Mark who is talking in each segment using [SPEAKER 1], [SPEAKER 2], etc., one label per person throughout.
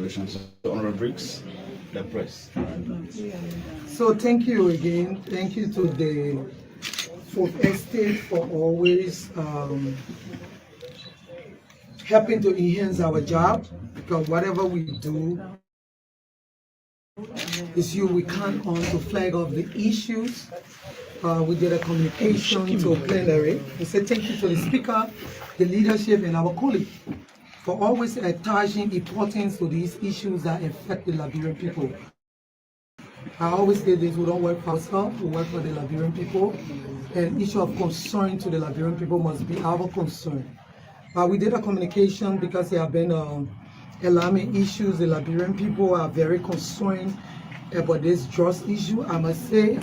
[SPEAKER 1] Operation. So, Honorable Briggs, the press.
[SPEAKER 2] So thank you again. Thank you to the Fourth Estate for always helping to enhance our job, because whatever we do is we count on to flag off the issues. We did a communication to plenary. We said thank you to the speaker, the leadership, and our colleagues for always attaching importance to these issues that affect the Liberian people. I always say this: we don't work for ourselves, we work for the Liberian people, and issue of concern to the Liberian people must be our concern. We did a communication because there have been alarming issues. The Liberian people are very concerned about this drugs issue. I must say,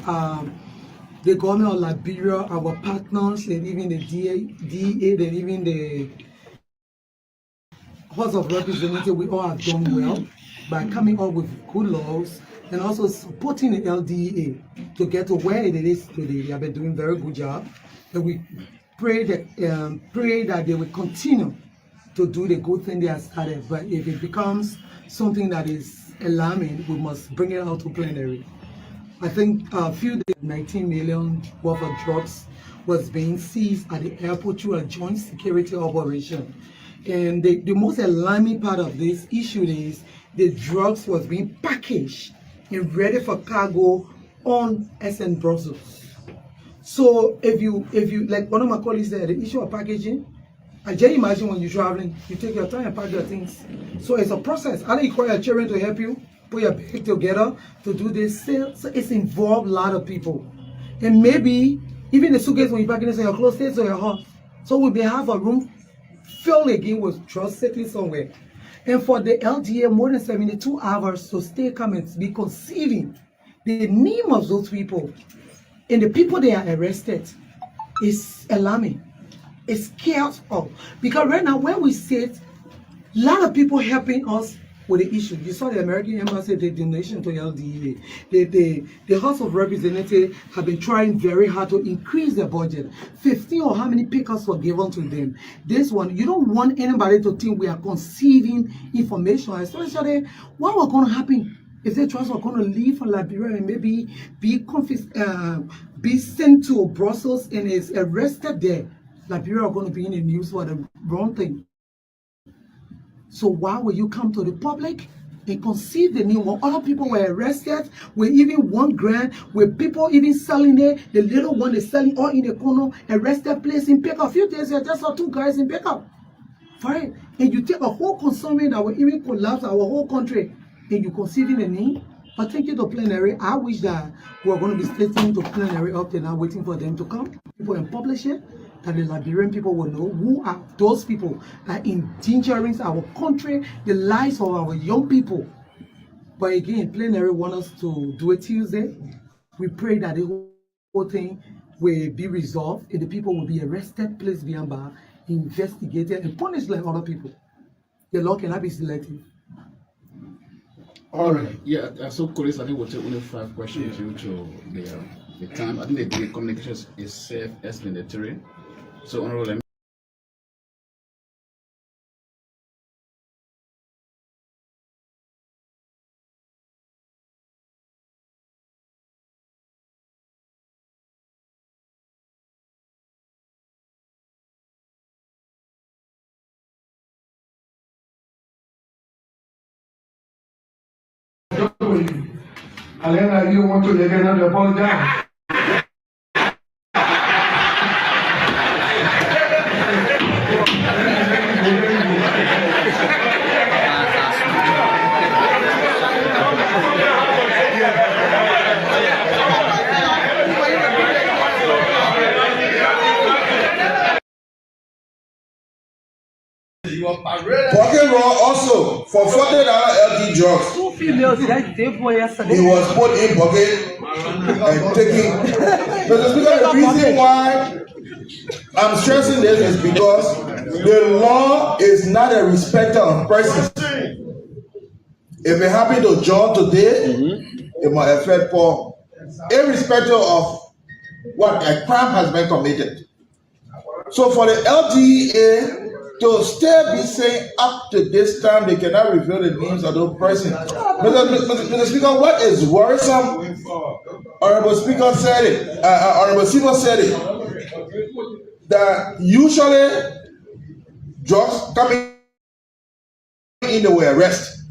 [SPEAKER 2] the government of Liberia, our partners, and even the DA, and even the House of Representatives, we all have done well by coming up with good laws and also supporting the LDA to get to where it is today. They have been doing a very good job, and we pray that they will continue to do the good thing they have started. But if it becomes something that is alarming, we must bring it out to plenary. I think a few days, 19 million worth of drugs was being seized at the airport through a joint security operation. And the most alarming part of this issue is the drugs was being packaged and ready for cargo on SN Brussels. So if you like one of my colleagues said, the issue of packaging, I just imagine when you're traveling, you take your time and pack your things. So it's a process. I don't require children to help you put your bag together to do this. So it's involved a lot of people. And maybe even the suitcase when you pack it in your clothes stays or your house. So we may have a room filled again with drugs sitting somewhere. And for the LDA, more than 72 hours to stay calm and be conceiving the name of those people and the people they are arrested is alarming. It's chaotic. Because right now, when we sit, a lot of people helping us with the issue. You saw the American Embassy, the donation to LDA. The House of Representatives have been trying very hard to increase the budget. 15 or how many pickups were given to them. This one, you don't want anybody to think we are conceiving information, especially what was going to happen if the drugs were going to leave from Liberia and maybe be sent to Brussels and is arrested there. Liberia are going to be in the news for the wrong thing. So why will you come to the public and conceive the name when other people were arrested with even 1 grand, with people even selling it, the little one is selling all in the corner, arrested place in pickup. A few days ago, just saw 2 guys in pickup. Fine. And you take a whole consignment that will even collapse our whole country and you conceive in the name. But thank you to plenary. I wish that we are going to be stating to plenary up there now, waiting for them to come. People and publish it, that the Liberian people will know who are those people that are endangering our country, the lives of our young people. But again, plenary want us to do it Tuesday. We pray that the whole thing will be resolved and the people will be arrested, placed behind bar, investigated, and punished like other people. The law cannot be selective.
[SPEAKER 1] All right. Yeah. So, colleagues, I think we'll take only 5 questions due to the time. I think the communication is self-explanatory. So, Honorable,
[SPEAKER 3] Alena, you want to let another apologize?
[SPEAKER 4] Pocket Raw also for $40 LD drugs.
[SPEAKER 2] 2 females that day for yesterday.
[SPEAKER 4] He was put in pocket and taking. The reason why I'm stressing this is because the law is not a respecter of persons. If it happened to John today, it might affect Paul, irrespective of what a crime has been committed. So for the LDA to still be saying up to this time they cannot reveal the names of those persons. Mr. Speaker, what is worrisome? Honorable Speaker said it. Honorable Speaker said it. That usually drugs coming in, they were arrested,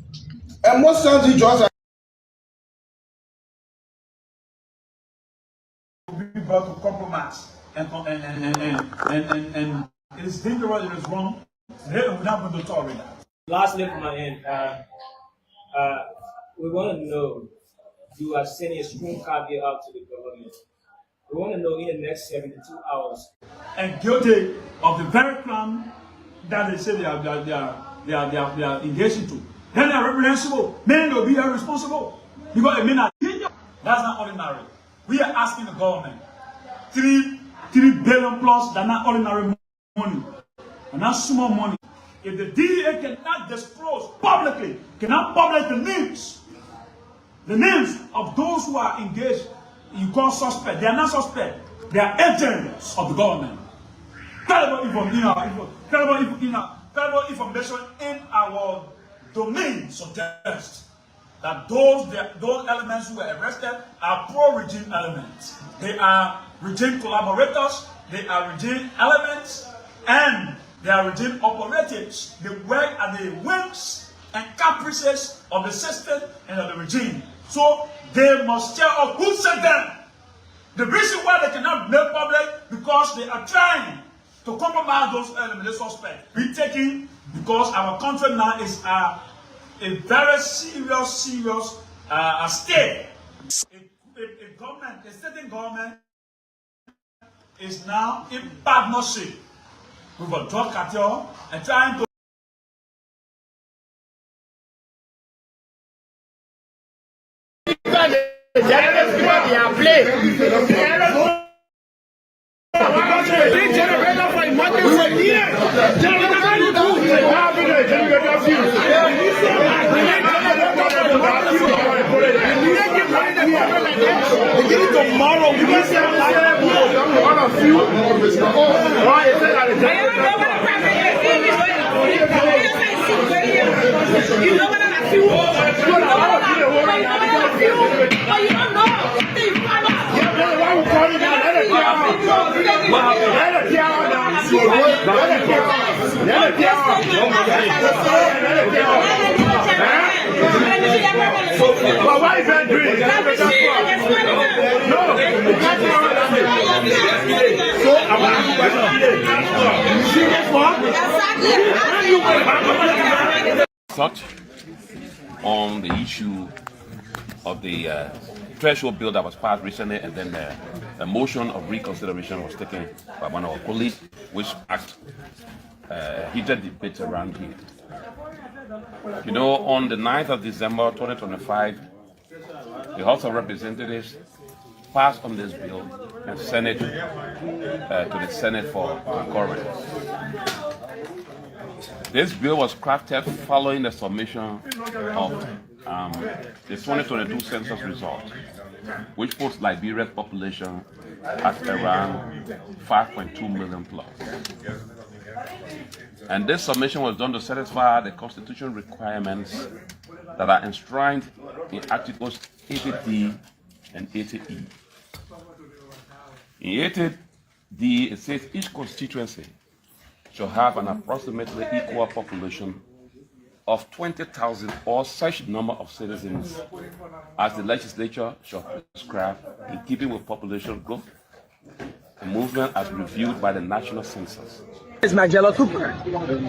[SPEAKER 4] and most times the drugs are
[SPEAKER 5] brought to compromise and it is dangerous, it is wrong. We're not going to tolerate that.
[SPEAKER 6] Lastly, from my end, we want to know, you are sending a strong caveat out to the government. We want to know in the next 72 hours.
[SPEAKER 5] And guilty of the very crime that they say they are engaged into. Then they are reprehensible. Then they'll be irresponsible. Because they may not. That's not ordinary. We are asking the government 3 billion plus, that's not ordinary money. And that's small money. If the DEA cannot disclose publicly, cannot publish the names of those who are engaged, you call suspect. They are not suspect. They are agents of the government. Credible information in our domain suggests that those elements who were arrested are pro-regime elements. They are regime collaborators, they are regime elements, and they are regime operatives. They work at the whims and caprices of the system and of the regime. So they must tell us who sent them. The reason why they cannot be made public because they are trying to compromise those elements, the suspects. Be taken because our country now is a very serious state. A certain government is now in partnership with a drug cartel and trying to tomorrow. We can say you know what I feel? You know what I feel? But you don't know. Why we call it out? Let it down. But why is that doing?
[SPEAKER 7] Thought on the issue of the threshold bill that was passed recently, and then the motion of reconsideration was taken by one of our colleagues, which sparked heated debate around here. You know, on the 9th of December 2025, the House of Representatives passed on this bill and sent it to the Senate for concurrence. This bill was crafted following the submission of the 2022 census result, which puts Liberia's population at around 5.2 million plus. And this submission was done to satisfy the constitutional requirements that are enshrined in Articles 80D and 80E. In 80D, it says each constituency shall have an approximately equal population of 20,000 or such number of citizens as the legislature shall prescribe in keeping with population growth, a movement as reviewed by the National Census.
[SPEAKER 8] It's McGill Cooper.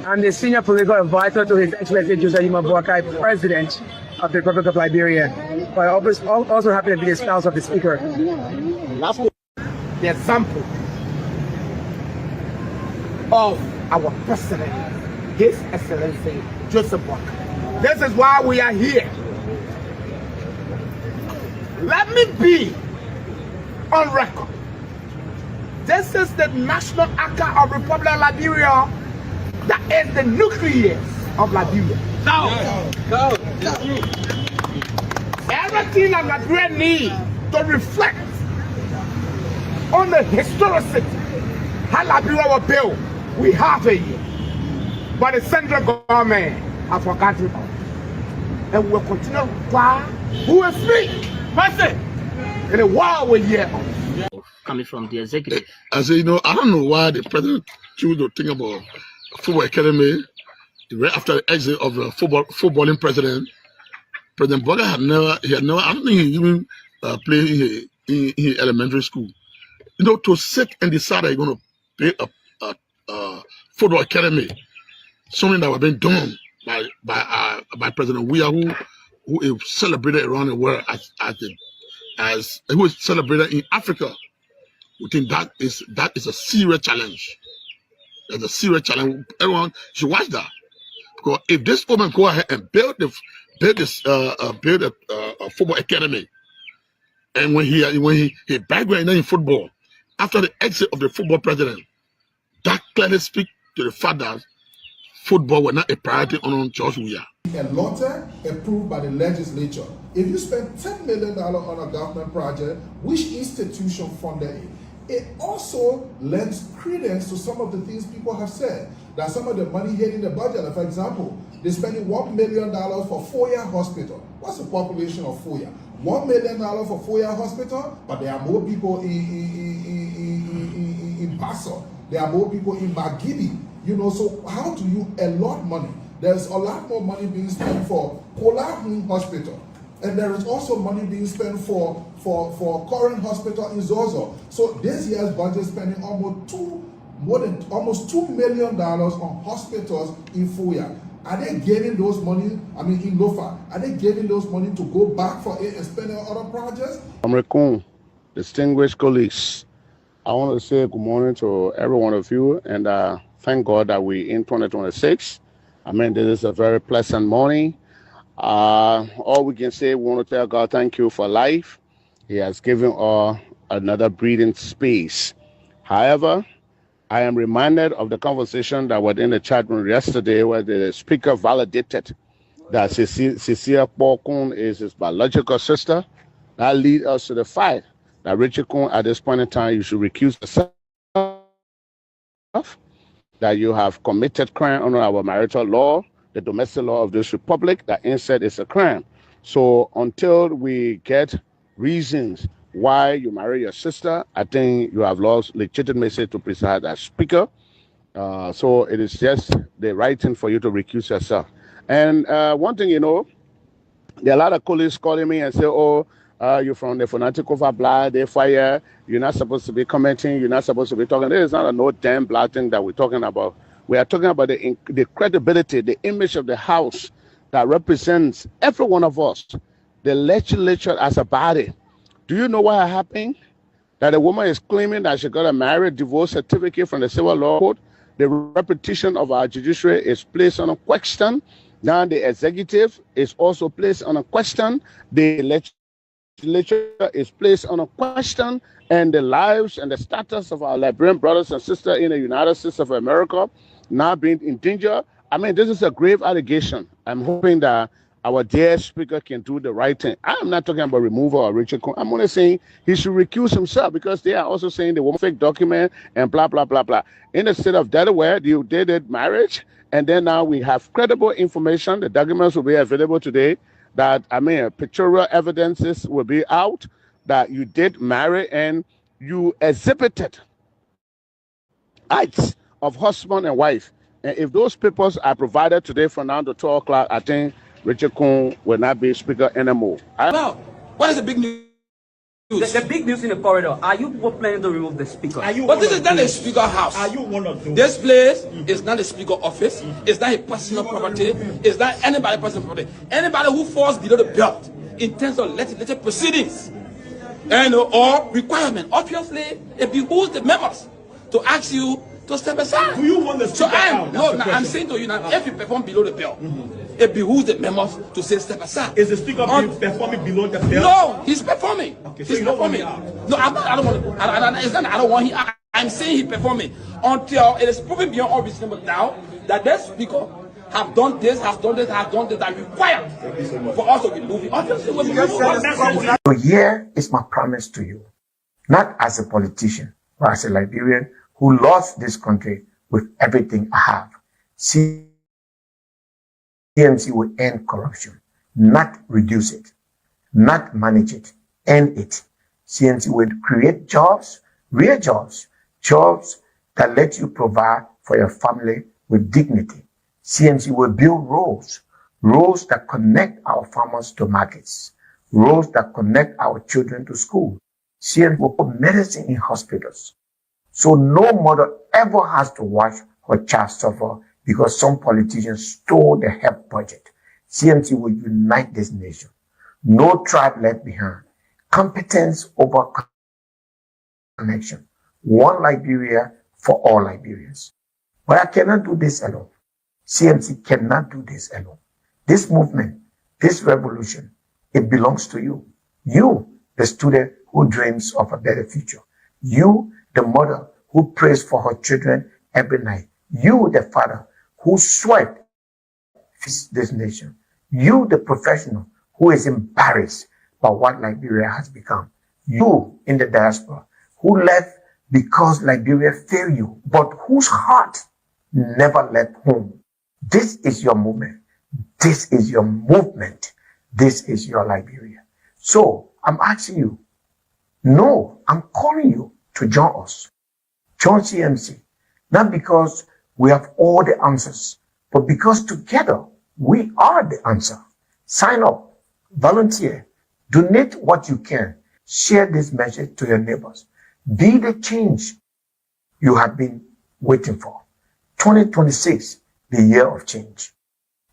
[SPEAKER 8] I'm the senior political advisor to His Excellency Joseph Boakai, President of the Republic of Liberia. But I also happen to be the spouse of the Speaker.
[SPEAKER 9] The example of our President, His Excellency Joseph Boakai. This is why we are here. Let me be on record. This is the national actor of Republic of Liberia that is the nucleus of Liberia. Go. Everything that Liberia needs to reflect on the historicity how Liberia was built, we have it here. but the central government have forgotten us. And we will continue while we will speak. Mercy. And the war will hear us.
[SPEAKER 10] Coming from the executive.
[SPEAKER 11] I say, I don't know why the president chose to think about football academy right after the exit of the footballing president. President Boga had never, I don't think he even played in elementary school. To sit and decide that you're going to play a football academy, something that was being done by President Weah, who is celebrated around the world as who is celebrated in Africa. We think that is a serious challenge. That's a serious challenge. Everyone should watch that, because if this woman go ahead and build a football academy, and when he background in football after the exit of the football president, that clearly speaks to the fact that football was not a priority on George Weah.
[SPEAKER 4] A lottery approved by the legislature. If you spend $10 million on a government project, which institution funded it? It also lends credence to some of the things people have said, that some of the money hitting the budget. For example, they're spending $1 million for Foya Hospital. What's the population of Foya? $1 million for Foya Hospital, but there are more people in Basso. There are more people in McGill. So how do you allot money? There's a lot more money being spent for Kolahun Hospital. And there is also money being spent for current hospital in Zozo. So this year's budget spending almost $2 million on hospitals in Foya. Are they giving those money, in Lofa, are they giving those money to go back for it and spend on other projects?
[SPEAKER 12] American, distinguished colleagues, I want to say good morning to every one of you, and thank God that we're in 2026. This is a very pleasant morning. All we can say, we want to tell God thank you for life. He has given us another breathing space. However, I am reminded of the conversation that was in the chat room yesterday, where the speaker validated that Cecilia Pokun is his biological sister. That leads us to the fact that Richard Kun, at this point in time, you should recuse yourself, that you have committed crime under our marital law, the domestic law of this republic, that incest is a crime. So until we get reasons why you marry your sister, I think you have lost legitimacy to preside as speaker. So it is just the right thing for you to recuse yourself. And one thing, there are a lot of colleagues calling me and say, you're from the fanatical blood, they fire, you're not supposed to be commenting, you're not supposed to be talking. There is not a no damn blood thing that we're talking about. We are talking about the credibility, the image of the House that represents every one of us, the legislature as a body. Do you know what happened? That a woman is claiming that she got a marriage divorce certificate from the Civil Law Court. The repetition of our judiciary is placed on a question. Now the executive is also placed on a question. The legislature is placed on a question. And the lives and the status of our Liberian brothers and sisters in the United States of America now being in danger. This is a grave allegation. I'm hoping that our dear speaker can do the right thing. I'm not talking about removal of Richard Kun. I'm only saying he should recuse himself, because they are also saying the woman fake document and blah, blah, blah, blah. In the state of Delaware, you did marriage, and then now we have credible information. The documents will be available today that, pictorial evidences will be out that you did marry and you exhibited acts of husband and wife. And if those papers are provided today from now to 12 o'clock, I think Richard Kun will not be speaker anymore.
[SPEAKER 13] Now, what is the big news?
[SPEAKER 10] The big news in the corridor. Are you planning to remove the speaker?
[SPEAKER 13] But this is not a speaker house.
[SPEAKER 14] Are you one of those?
[SPEAKER 13] This place is not a speaker office. It's not a personal property. It's not anybody's personal property. Anybody who falls below the belt in terms of legislative proceedings or requirement, obviously it behooves the members to ask you to step aside.
[SPEAKER 14] Do you want the speaker out?
[SPEAKER 13] I'm saying to you now, if you perform below the belt, it behooves the members to say step aside.
[SPEAKER 14] Is the speaker performing below the belt?
[SPEAKER 13] No, he's performing.
[SPEAKER 14] Okay, so
[SPEAKER 13] he's
[SPEAKER 14] you don't
[SPEAKER 13] performing.
[SPEAKER 14] want him out.
[SPEAKER 13] No, I don't want. It's not. I don't want him. I'm saying he's performing until it is proven beyond all reasonable doubt that this speaker have done this, that required for us to remove it. Obviously, we remove.
[SPEAKER 9] So here is my promise to you, not as a politician, but as a Liberian who loves this country with everything I have. See
[SPEAKER 15] CMC will end corruption, not reduce it, not manage it, end it. CMC will create jobs, real jobs, jobs that let you provide for your family with dignity. CMC will build roads that connect our farmers to markets, roads that connect our children to school. CMC will put medicine in hospitals, so no mother ever has to watch her child suffer because some politicians stole the health budget. CMC will unite this nation. No tribe left behind. Competence over connection. One Liberia for all Liberians. But I cannot do this alone. CMC cannot do this alone. This movement, this revolution, it belongs to you. You, the student who dreams of a better future. You, the mother who prays for her children every night. You, the father who sweat this nation. You, the professional who is embarrassed by what Liberia has become. You, in the diaspora, who left because Liberia failed you, but whose heart never left home. This is your movement. This is your movement. This is your Liberia. So I'm asking you, no, I'm calling you to join us. Join CMC, not because we have all the answers, but because together we are the answer. Sign up, volunteer, donate what you can, share this message to your neighbors. Be the change you have been waiting for. 2026, the year of change.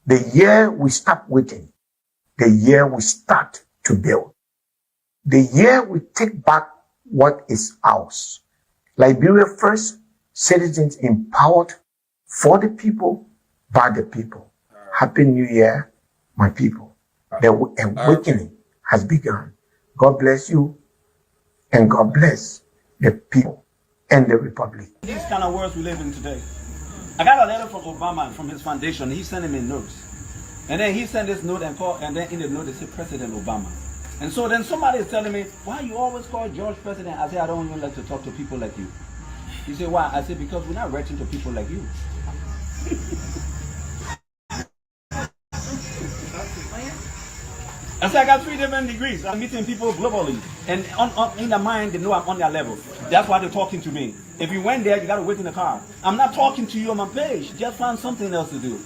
[SPEAKER 15] The year we stop waiting. The year we start to build. The year we take back what is ours. Liberia first, citizens empowered for the people, by the people. Happy New Year, my people. The awakening has begun. God bless you, and God bless the people and the republic.
[SPEAKER 16] These kind of words we live in today. I got a letter from Obama from his foundation. He sent me notes. And then he sent this note and then in the note it said President Obama. And so then somebody is telling me, why you always call George President? I said, I don't even like to talk to people like you. He said, why? I said, because we're not writing to people like you. I said, I got 3 different degrees. I'm meeting people globally. And in their mind, they know I'm on their level. That's why they're talking to me. If you went there, you got to wait in the car. I'm not talking to you on my page. Just find something else to do.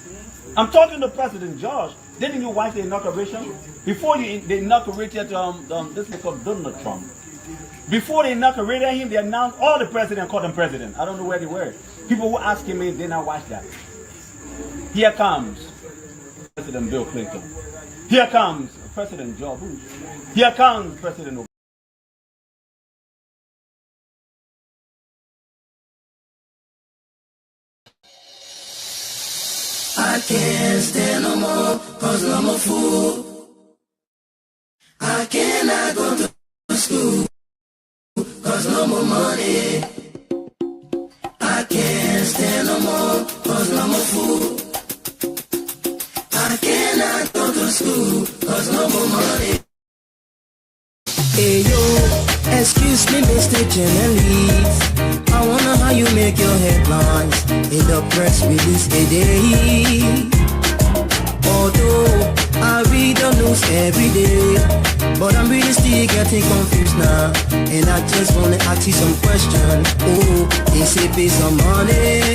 [SPEAKER 16] I'm talking to President George. Didn't you watch the inauguration? Before they inaugurated this is called Donald Trump. Before they inaugurated him, they announced all the presidents called him president. I don't know where they were. People who asking me, they not watch that. Here comes President Bill Clinton. Here comes President George Bush. Here comes President Obama.
[SPEAKER 17] I can't stand no more, cause I'm a fool. I cannot go to school, cause no more money. I can't stand no more, cause I'm a fool. I cannot go to school, cause no more money. Hey yo, excuse me Mr. Journalist, I wonder how you make your headlines in the press release a day. Although I read the news every day, but I'm really still getting confused now. And I just wanna ask you some questions. Oh, is it based on money?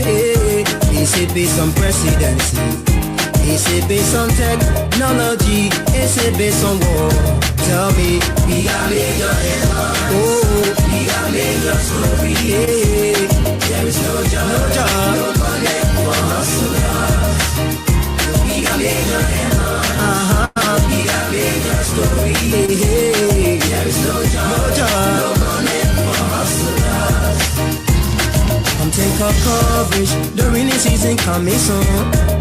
[SPEAKER 17] Is it based on presidency? Is it based on technology? Is it based on war? Tell me, we got major headlines. Oh, we got major story. Yeah. There is no job, no money for hustlers. We got major headlines. We got major story. Yeah. There is no job, no money for hustlers. Come take a coverage, the rainy season coming soon.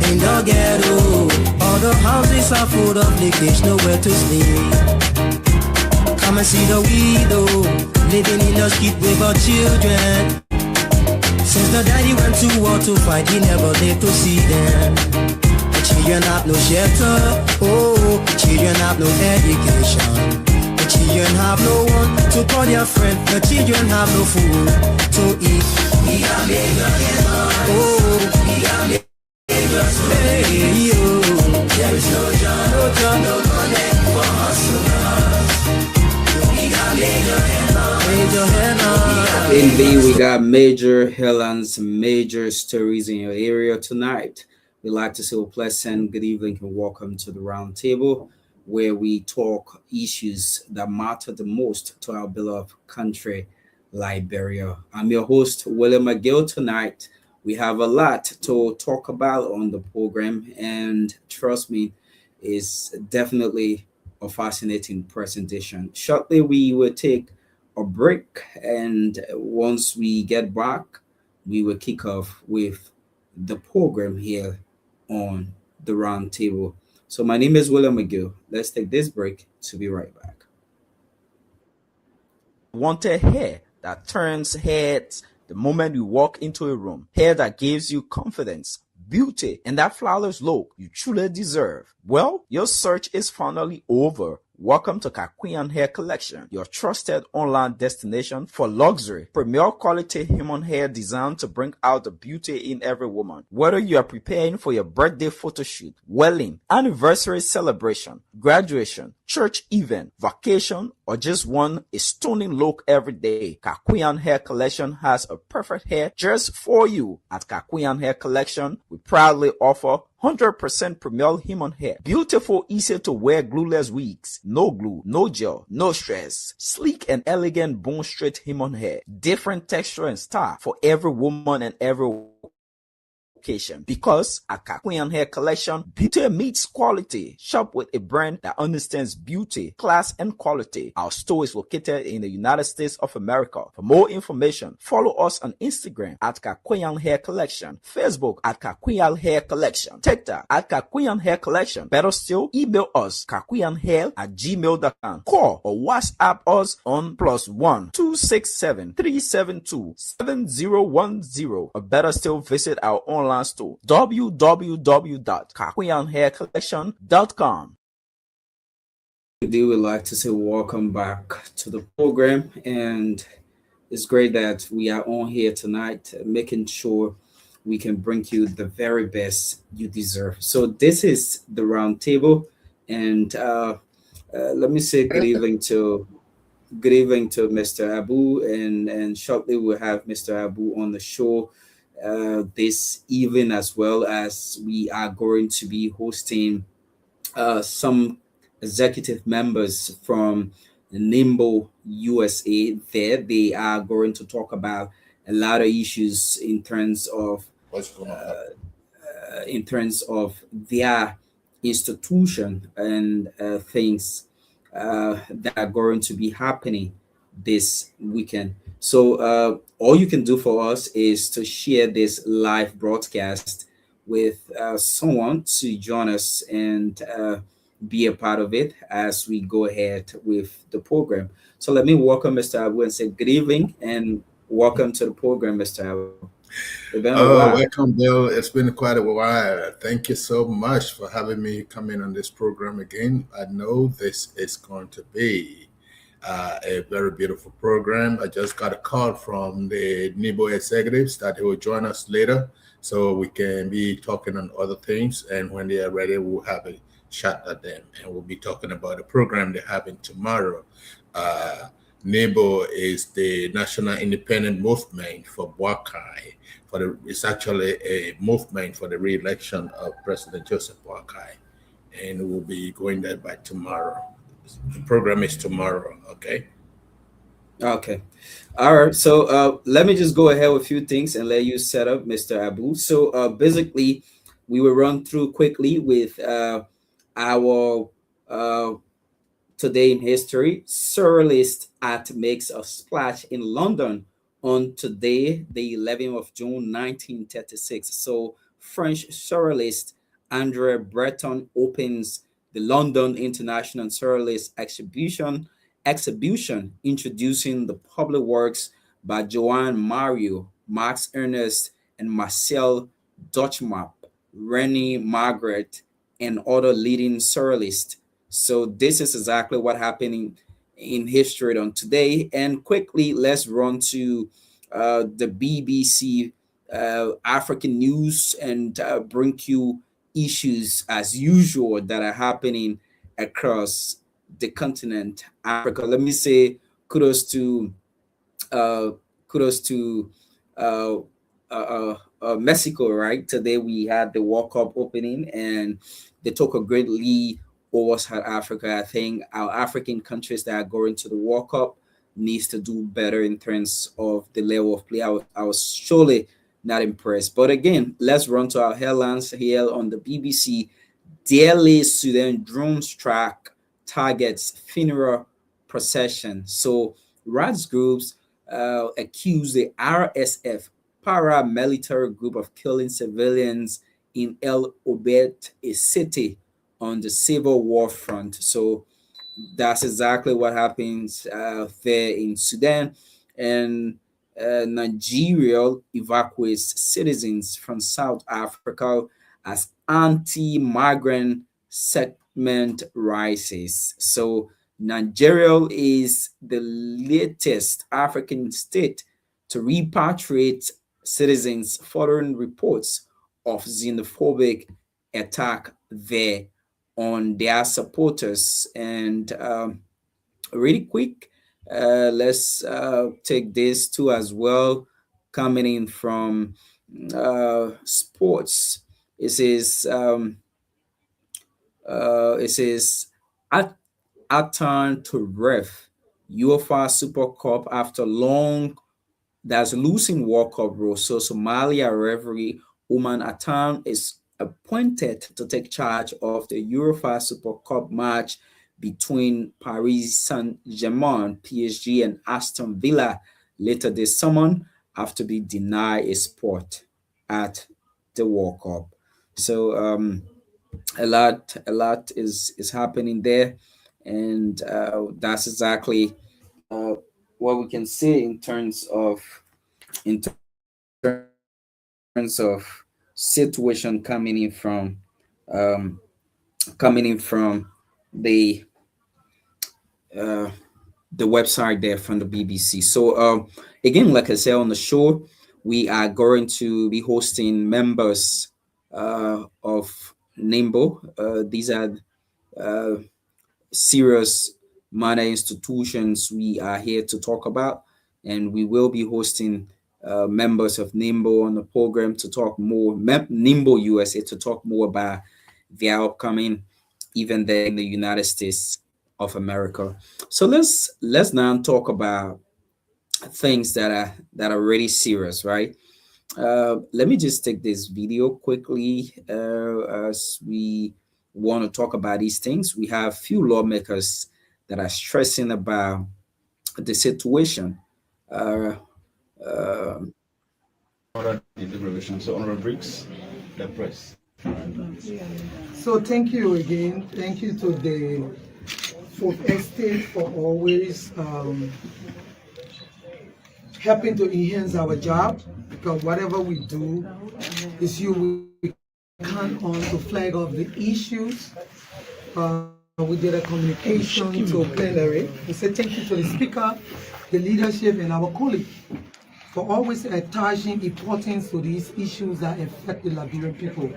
[SPEAKER 17] In the ghetto, all the houses are full of leakage, nowhere to sleep. Come and see the widow, living in the street with her children. Since the daddy went to war to fight, he never lived to see them. The children have no shelter, oh, children have no education. The children have no one to call their friend, the children have no food to eat. We got major headlines, oh, we got major stories. Hey, yo.
[SPEAKER 18] Indeed, we got major headlines, major stories in your area tonight. We'd like to say a pleasant good evening and welcome to the round table where we talk issues that matter the most to our beloved country, Liberia. I'm your host, William McGill. Tonight, we have a lot to talk about on the program, and trust me, it's definitely a fascinating presentation. Shortly, we will take a break, and once we get back, we will kick off with the program here on the round table. So my name is William McGill. Let's take this break to be right back.
[SPEAKER 19] Wanted hair that turns heads the moment you walk into a room, hair that gives you confidence, beauty, and that flawless look you truly deserve. Well, your search is finally over. Welcome to Kakwian Hair Collection, your trusted online destination for luxury, premier quality human hair designed to bring out the beauty in every woman. Whether you are preparing for your birthday photo shoot, wedding, anniversary celebration, graduation, church event, vacation, or just want a stunning look every day, Kakwian Hair Collection has a perfect hair just for you. At Kakwian Hair Collection, we proudly offer 100% premier human hair. Beautiful, easy to wear glueless wigs. No glue, no gel, no stress. Sleek and elegant bone straight human hair. Different texture and style for every woman and every occasion. Because at Kakwian Hair Collection, beauty meets quality. Shop with a brand that understands beauty, class, and quality. Our store is located in the United States of America. For more information, follow us on Instagram at Kakwian Hair Collection, Facebook at Kakwian Hair Collection, TikTok at Kakwian Hair Collection. Better still, email us kakwianhair@gmail.com. Call or WhatsApp us on +1 267 372 7010. Or better still, visit our online store www.kakwianhaircollection.com.
[SPEAKER 18] We would like to say welcome back to the program, and it's great that we are on here tonight, making sure we can bring you the very best you deserve. So this is the round table, and let me say good evening to Mr. Abu, and shortly we'll have Mr. Abu on the show this evening, as well as we are going to be hosting some executive members from NIMBO USA there. They are going to talk about a lot of issues in terms of their institution and things that are going to be happening this weekend. So all you can do for us is to share this live broadcast with someone to join us and be a part of it as we go ahead with the program. So let me welcome Mr. Abu and say good evening and welcome to the program, Mr. Abu.
[SPEAKER 20] Welcome, Bill. It's been quite a while. Thank you so much for having me come in on this program again. I know this is going to be a very beautiful program. I just got a call from the NIMBO executives that they will join us later so we can be talking on other things. And when they are ready, we'll have a chat at them and we'll be talking about the program they're having tomorrow. NIMBO is the National Independent Movement for Boakai. It's actually a movement for the re-election of President Joseph Boakai, and we'll be going there by tomorrow. The program is tomorrow, okay?
[SPEAKER 18] Okay. All right. So let me just go ahead with a few things and let you set up, Mr. Abu. So basically, we will run through quickly with our today in history. Surrealist art makes a splash in London on today, the 11th of June, 1936. So French surrealist André Breton opens the London International Surrealist exhibition introducing the public works by Joan Mario, Max Ernst, and Marcel Duchamp, René Magritte, and other leading surrealists. So this is exactly what happened in history on today. And quickly, let's run to the BBC African news and bring you issues as usual that are happening across the continent Africa. Let me say kudos to kudos to Mexico, right? Today we had the World Cup opening, and they took a great lead over South Africa. I think our African countries that are going to the World Cup needs to do better in terms of the level of play. I was surely not impressed. But again, let's run to our headlines here on the BBC. Daily Sudan drone strike targets funeral procession. So rights groups accuse the RSF paramilitary group of killing civilians in El Obeid, a city on the civil war front. So that's exactly what happens there in Sudan. And Nigeria evacuates citizens from South Africa as anti-migrant sentiment rises. So Nigeria is the latest African state to repatriate citizens following reports of xenophobic attack there on their supporters. And really quick, let's take this too as well, coming in from sports. It says Atan to ref UEFA Super Cup after long that's losing World Cup role. So Somalia referee Oman Atan is appointed to take charge of the UEFA Super Cup match between Paris Saint-Germain, PSG, and Aston Villa later this summer after being denied a spot at the World Cup. So a lot is happening there, and that's exactly what we can say in terms of situation coming in from the website there from the BBC. So again, like I said on the show, we are going to be hosting members of NIMBO. These are serious minor institutions we are here to talk about, and we will be hosting members of NIMBO on the program to talk more, NIMBO USA, to talk more about their upcoming event there in the United States of America. So let's now talk about things that are really serious, right? Let me just take this video quickly as we want to talk about these things. We have few lawmakers that are stressing about the situation.
[SPEAKER 1] So Honorable Briggs, the press.
[SPEAKER 2] So thank you again. Thank you to the Fourth Estate for always helping to enhance our job, because whatever we do is we count on to flag off the issues. We did a communication to plenary. We said thank you to the speaker, the leadership, and our colleagues for always attaching importance to these issues that affect the Liberian people.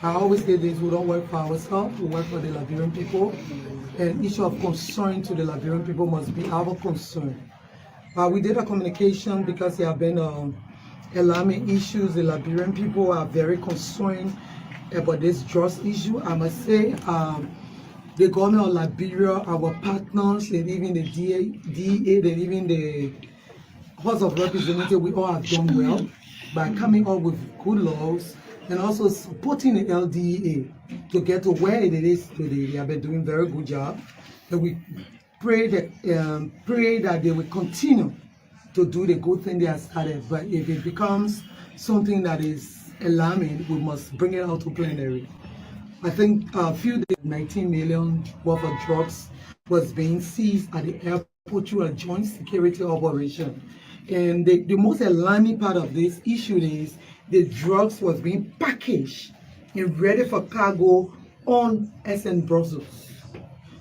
[SPEAKER 2] I always say this: we don't work for ourselves, we work for the Liberian people. And issue of concern to the Liberian people must be our concern. We did a communication because there have been alarming issues. The Liberian people are very concerned about this drugs issue. I must say, the government of Liberia, our partners, and even the DA, and even the House of Representatives, we all have done well by coming up with good laws and also supporting the LDA to get to where it is today. They have been doing a very good job. And we pray that they will continue to do the good thing they have started. But if it becomes something that is alarming, we must bring it out to plenary. I think a few days, 19 million worth of drugs was being seized at the airport through a joint security operation. And the most alarming part of this issue is the drugs was being packaged and ready for cargo on SN Brussels.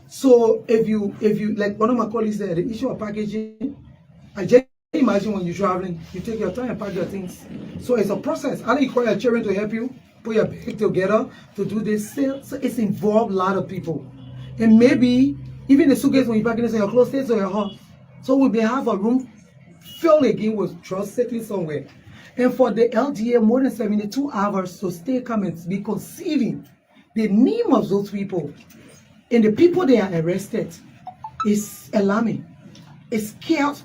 [SPEAKER 2] So if you like one of my colleagues said, the issue of packaging, I just imagine when you're traveling, you take your time and pack your things. So it's a process. I think you call your children to help you put your bag together to do this sale. So it's involved a lot of people. And maybe even the suitcase when you pack it in your clothes stays or your house. So we may have a room fail again with trust sitting somewhere. And for the LDA, more than 72 hours to stay come and be conceiving the name of those people and the people they are arrested is alarming. It's chaos.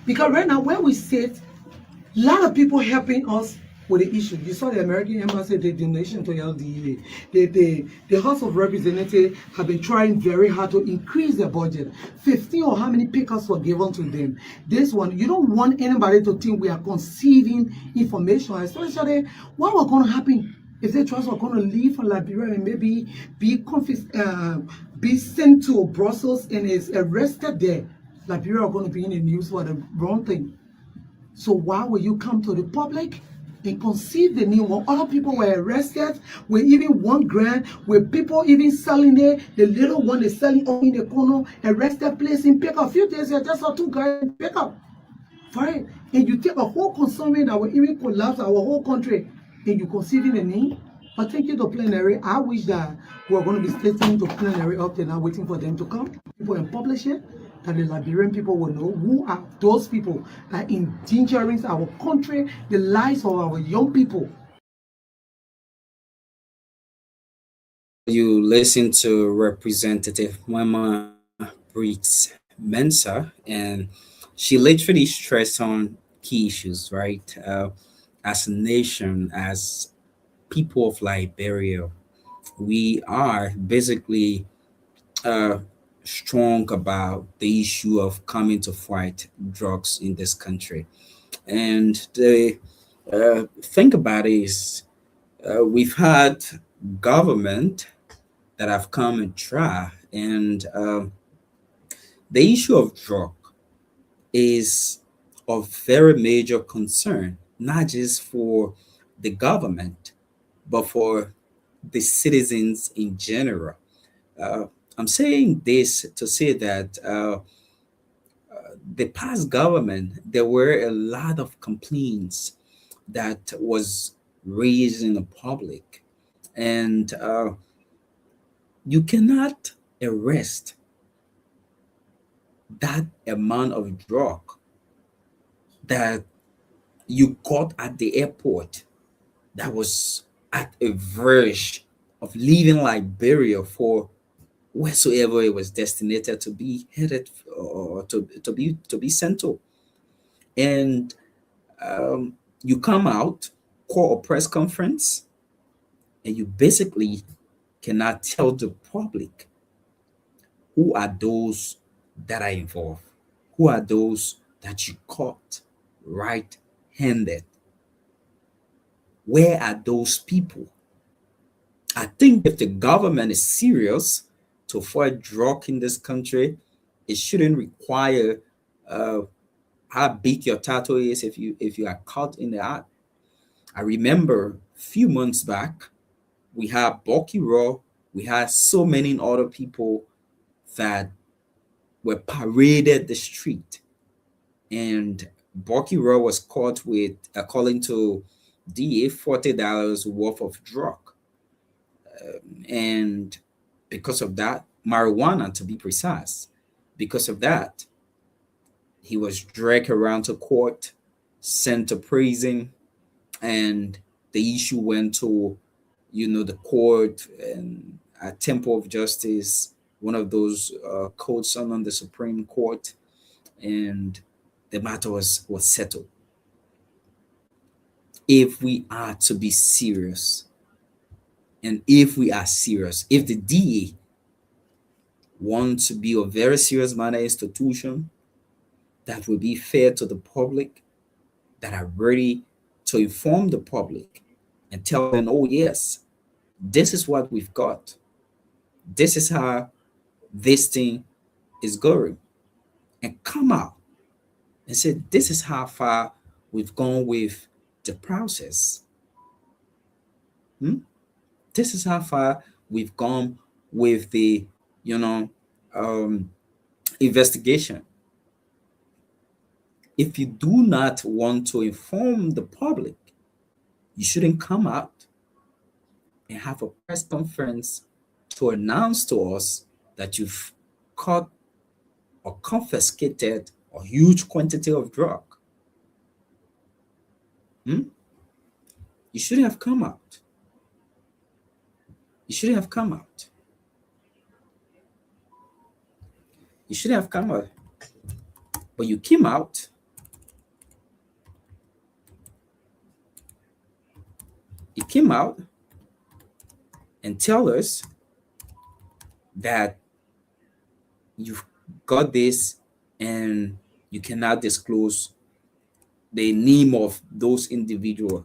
[SPEAKER 2] Because right now, where we sit, a lot of people helping us with the issue. You saw the American Embassy, the donation to LDA. The House of Representatives have been trying very hard to increase their budget. 15 or how many pickers were given to them. This one, you don't want anybody to think we are conceiving information, especially what was going to happen if they trust were going to leave for Liberia and maybe be sent to Brussels and is arrested there. Liberia are going to be in the news for the wrong thing. So why will you come to the public and conceive the name when other people were arrested with even $1 grand, with people even selling it, the little one is selling in the corner, arrested, place in pick up. A few days, just saw 2 guys pick up. Right? And you take a whole consignment that will even collapse our whole country, and you conceiving the name. But thank you to plenary. I wish that we are going to be stating to plenary up there now, waiting for them to come, people and publish it, that the Liberian people will know who are those people that are endangering our country, the lives of our young people.
[SPEAKER 18] You listen to Representative Mama Briggs Mensa, and she literally stressed on key issues, right? As a nation, as people of Liberia, we are basically strong about the issue of coming to fight drugs in this country. And the thing about it is, we've had government that have come and try, and the issue of drug is of very major concern, not just for the government, but for the citizens in general. I'm saying this to say that the past government, there were a lot of complaints that was raised in the public, and you cannot arrest that amount of drug that you caught at the airport that was at a verge of leaving Liberia for wheresoever it was destined to be headed or to be sent to. And you come out, call a press conference, and you basically cannot tell the public who are those that are involved, who are those that you caught right-handed. Where are those people? I think if the government is serious to fight drug in this country, it shouldn't require how big your tattoo is if you are caught in the act. I remember a few months back, we had Bucky Raw, we had so many other people that were paraded the street, and Bucky Raw was caught with, according to DA, $40 worth of drug. And because of that, marijuana to be precise, because of that, he was dragged around to court, sent to prison, and the issue went to, the court and a Temple of Justice, one of those courts on the Supreme Court, and the matter was settled. If we are to be serious, and if we are serious, if the DA wants to be a very serious manner institution that will be fair to the public, that are ready to inform the public and tell them, oh yes, this is what we've got. This is how this thing is going. And come out and say, this is how far we've gone with the process. This is how far we've gone with the, investigation. If you do not want to inform the public, you shouldn't come out and have a press conference to announce to us that you've caught or confiscated a huge quantity of drug. You shouldn't have come out. You shouldn't have come out. You shouldn't have come out. But you came out. You came out and tell us that you've got this and you cannot disclose the name of those individuals.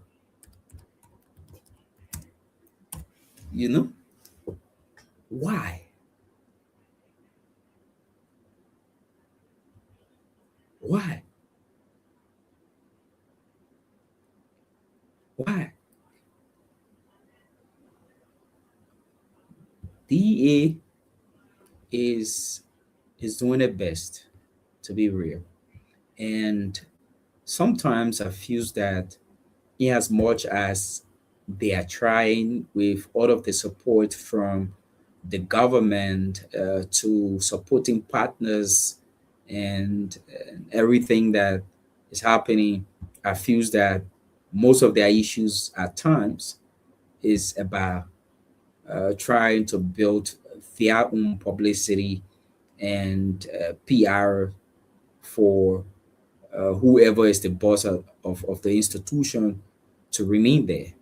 [SPEAKER 18] You know? Why? Why? Why? DEA is doing their best, to be real. And sometimes I feel that in as much as they are trying with all of the support from the government to supporting partners and everything that is happening, I feel that most of their issues at times is about trying to build their own publicity and PR for whoever is the boss of the institution to remain there.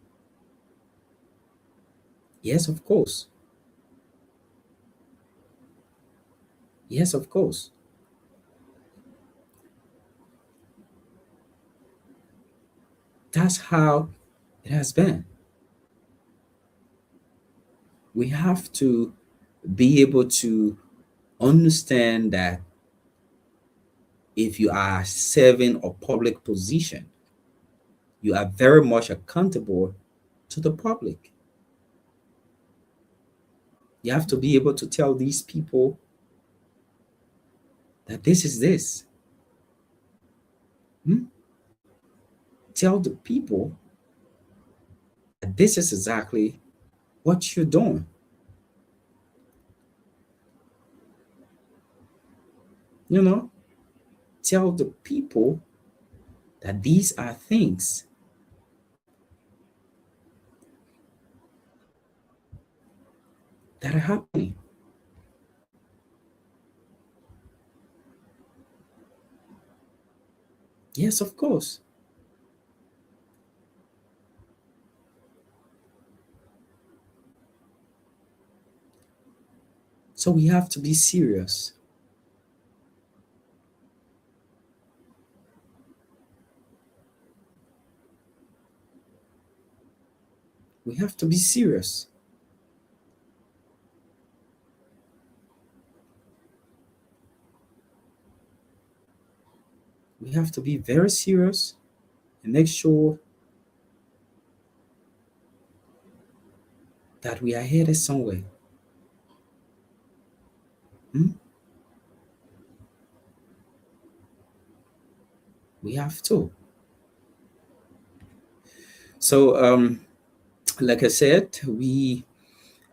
[SPEAKER 18] Yes, of course. Yes, of course. That's how it has been. We have to be able to understand that if you are serving a public position, you are very much accountable to the public. You have to be able to tell these people that this is this. Tell the people that this is exactly what you're doing. You know, tell the people that these are things that are happening. Yes, of course. So we have to be serious. We have to be serious. We have to be very serious and make sure that we are headed somewhere. We have to. So, like I said, we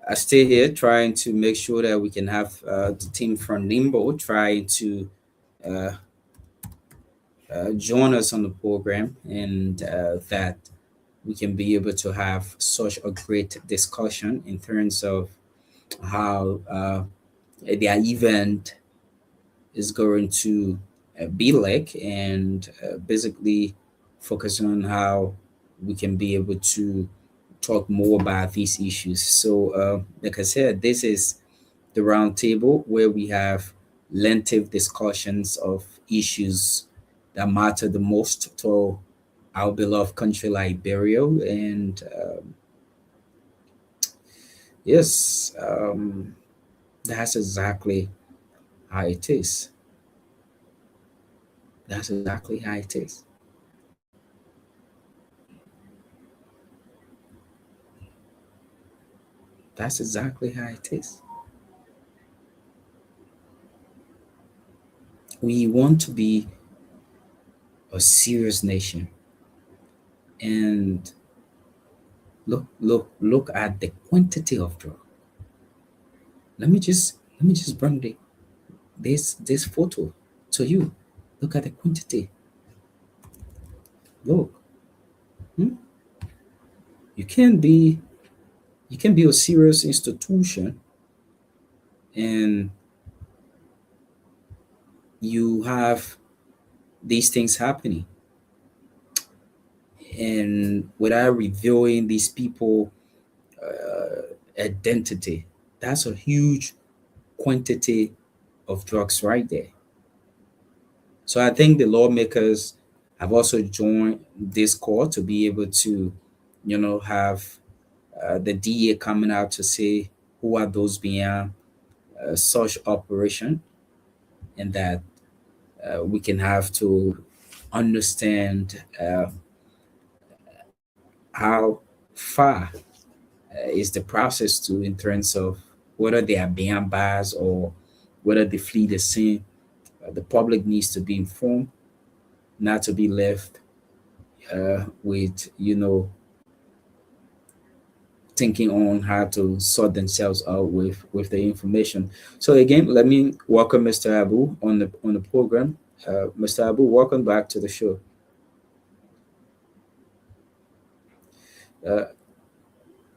[SPEAKER 18] are still here trying to make sure that we can have the team from NIMBO trying to join us on the program, and that we can be able to have such a great discussion in terms of how their event is going to be like, and basically focus on how we can be able to talk more about these issues. So, like I said, this is the roundtable where we have lengthy discussions of issues that matter the most to our beloved country, Liberia. And yes, that's exactly how it is. That's exactly how it is. That's exactly how it is. We want to be a serious nation. And look at the quantity of drug. Let me just bring this photo to you. Look at the quantity. Look. You can be a serious institution and you have these things happening, and without revealing these people identity, that's a huge quantity of drugs right there. So I think the lawmakers have also joined this call to be able to, have the DA coming out to say who are those behind such operation, and that we can have to understand how far is the process to in terms of whether they are behind bars or whether they flee the scene. The public needs to be informed, not to be left with thinking on how to sort themselves out with the information. So again, let me welcome Mr. Abu on the program. Mr. Abu, welcome back to the show.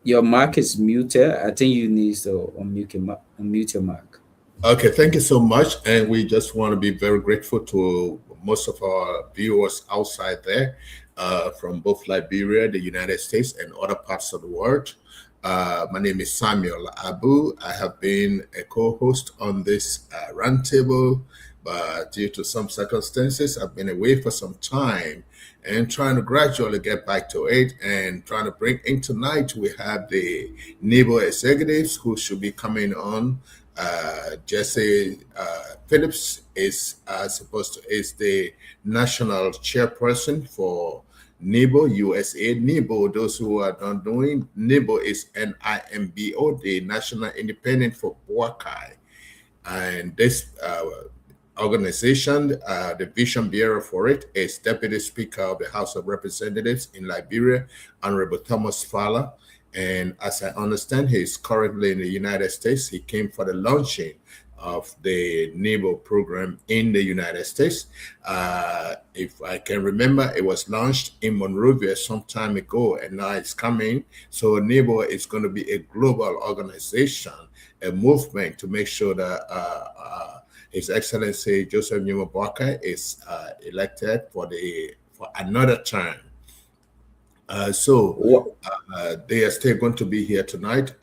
[SPEAKER 18] Your mic is muted. I think you need to unmute your mic.
[SPEAKER 20] Okay, thank you so much. And we just want to be very grateful to most of our viewers outside there from both Liberia, the United States, and other parts of the world. My name is Samuel Abu. I have been a co-host on this roundtable, but due to some circumstances, I've been away for some time and trying to gradually get back to it and trying to bring in tonight. We have the NIMBO executives who should be coming on. Jessey Phillips is is the national chairperson for NIMBO USA. NIMBO, those who are not doing, NIMBO is NIMBO, the National Independent for Boakai. And this organization, the vision bearer for it is Deputy Speaker of the House of Representatives in Liberia, Honorable Thomas Fowler. And as I understand, he's currently in the United States. He came for the launching of the NIMBO program in the United States. If I can remember, it was launched in Monrovia some time ago, and now it's coming. So NIMBO is going to be a global organization, a movement to make sure that His Excellency Joseph Nyuma is elected for another term. They are still going to be here tonight.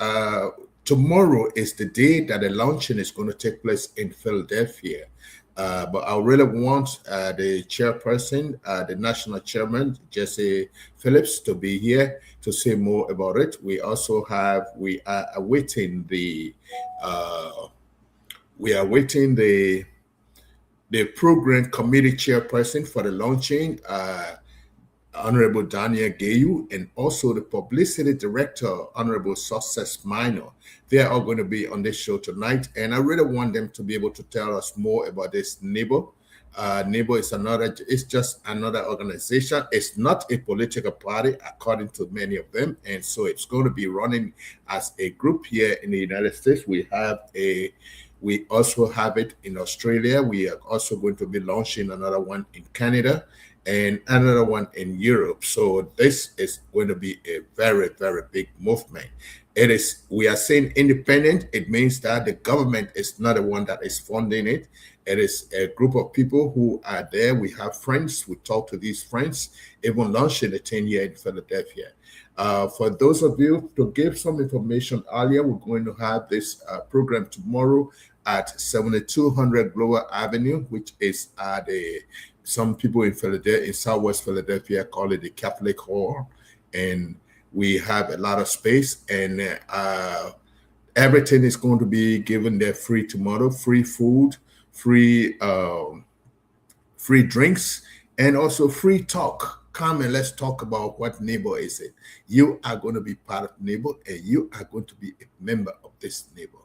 [SPEAKER 20] Tomorrow is the day that the launching is going to take place in Philadelphia. But I really want the chairperson, the national chairman, Jessey Phillips, to be here to say more about it. We are awaiting the program committee chairperson for the launching, Honorable Daniel Gayou, and also the publicity director, Honorable Success Minor. They are all going to be on this show tonight, and I really want them to be able to tell us more about this NIMBO. NIMBO is just another organization. It's not a political party, according to many of them, and so it's going to be running as a group here in the United States. We also have it in Australia. We are also going to be launching another one in Canada and another one in Europe. So this is going to be a very, very big movement. We are saying independent. It means that the government is not the one that is funding it. It is a group of people who are there. We have friends. We talk to these friends, even launching the 10 here in Philadelphia. For those of you to give some information earlier, we're going to have this program tomorrow at 7200 Glover Avenue, which is some people in Philadelphia, in Southwest Philadelphia, call it the Catholic Hall. And we have a lot of space, and everything is going to be given there free tomorrow, free food, free drinks, and also free talk. Come and let's talk about what NIMBO is. You are going to be part of NIMBO, and you are going to be a member of this NIMBO.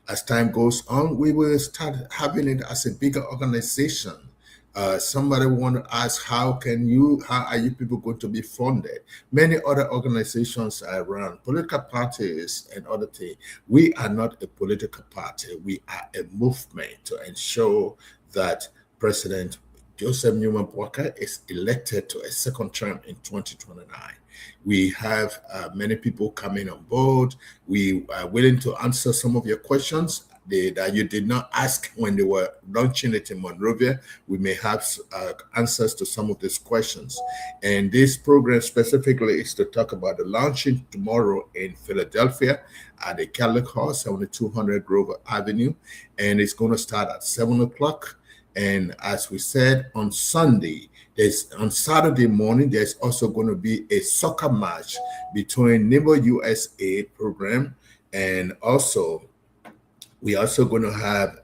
[SPEAKER 20] As time goes on, we will start having it as a bigger organization. Somebody want to ask, how are you people going to be funded? Many other organizations are around, political parties and other things. We are not a political party. We are a movement to ensure that President Joseph Newman Walker is elected to a second term in 2029. We have many people coming on board. We are willing to answer some of your questions that you did not ask when they were launching it in Monrovia. We may have answers to some of these questions. And this program specifically is to talk about the launching tomorrow in Philadelphia at the Catholic Hall, 7200 Grover Avenue. And it's going to start at 7 o'clock. And as we said, on Saturday morning, there's also going to be a soccer match between NIMBO USA program, and also we're also going to have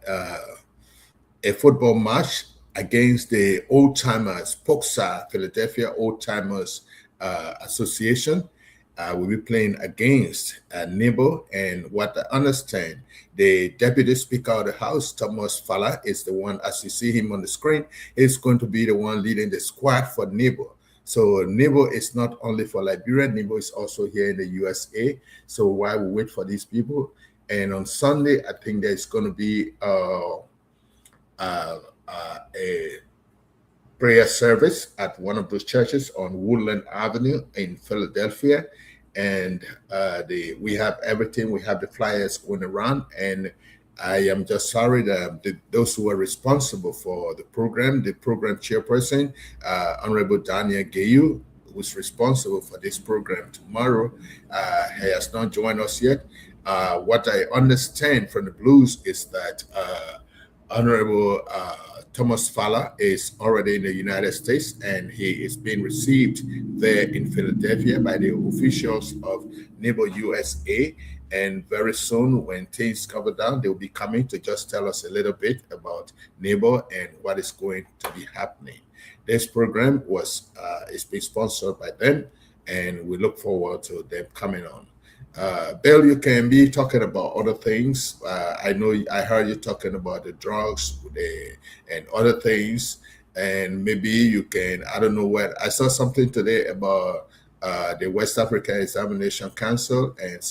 [SPEAKER 20] a football match against the Old Timers, POXA, Philadelphia Old Timers Association. We'll be playing against NIMBO, and what I understand, the Deputy Speaker of the House, Thomas Falla, is the one, as you see him on the screen, is going to be the one leading the squad for NIMBO. So NIMBO is not only for Liberia, NIMBO is also here in the USA. So while we wait for these people, and on Sunday, I think there's going to be a prayer service at one of those churches on Woodland Avenue in Philadelphia. And we have everything. We have the flyers going around, and I am just sorry that those who are responsible for the program chairperson, Honorable Daniel Gayou, who's responsible for this program tomorrow, he has not joined us yet. What I understand from the Blues is that Honorable Thomas Falla is already in the United States, and he is being received there in Philadelphia by the officials of NIMBO USA. And very soon, when things cover down, they'll be coming to just tell us a little bit about NIMBO and what is going to be happening. This program is being sponsored by them, and we look forward to them coming on. Bill, you can be talking about other things. I know I heard you talking about the drugs and other things, and maybe you can, I don't know what, I saw something today about the West African Examination Council and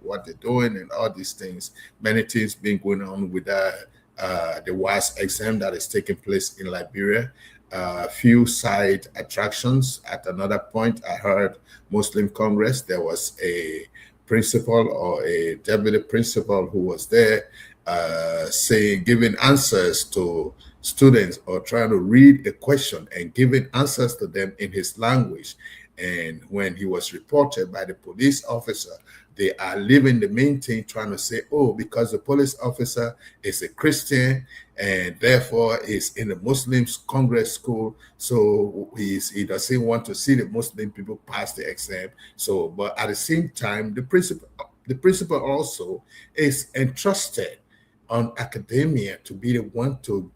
[SPEAKER 20] what they're doing and all these things. Many things been going on with the WAS exam that is taking place in Liberia. Few side attractions. At another point, I heard Muslim Congress, there was a principal or a deputy principal who was there giving answers to students or trying to read a question and giving answers to them in his language. And when he was reported by the police officer, they are leaving the main thing trying to say, oh, because the police officer is a Christian and therefore is in the Muslims Congress school, so he doesn't want to see the Muslim people pass the exam. So, but at the same time, the principal also is entrusted on academia to be the one to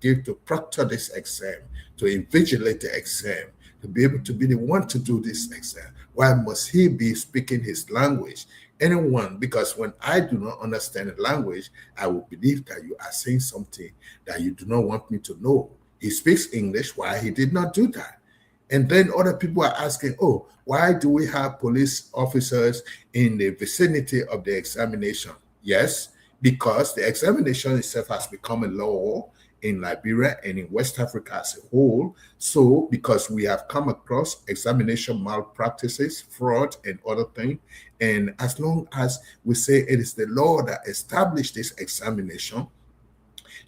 [SPEAKER 20] proctor this exam, to invigilate the exam, to be able to be the one to do this exam. Why must he be speaking his language? Anyone, because when I do not understand the language, I will believe that you are saying something that you do not want me to know. He speaks English, why he did not do that? And then other people are asking, oh, why do we have police officers in the vicinity of the examination? Yes, because the examination itself has become a law in Liberia and in West Africa as a whole. So because we have come across examination malpractices, fraud, and other things, and as long as we say it is the law that established this examination,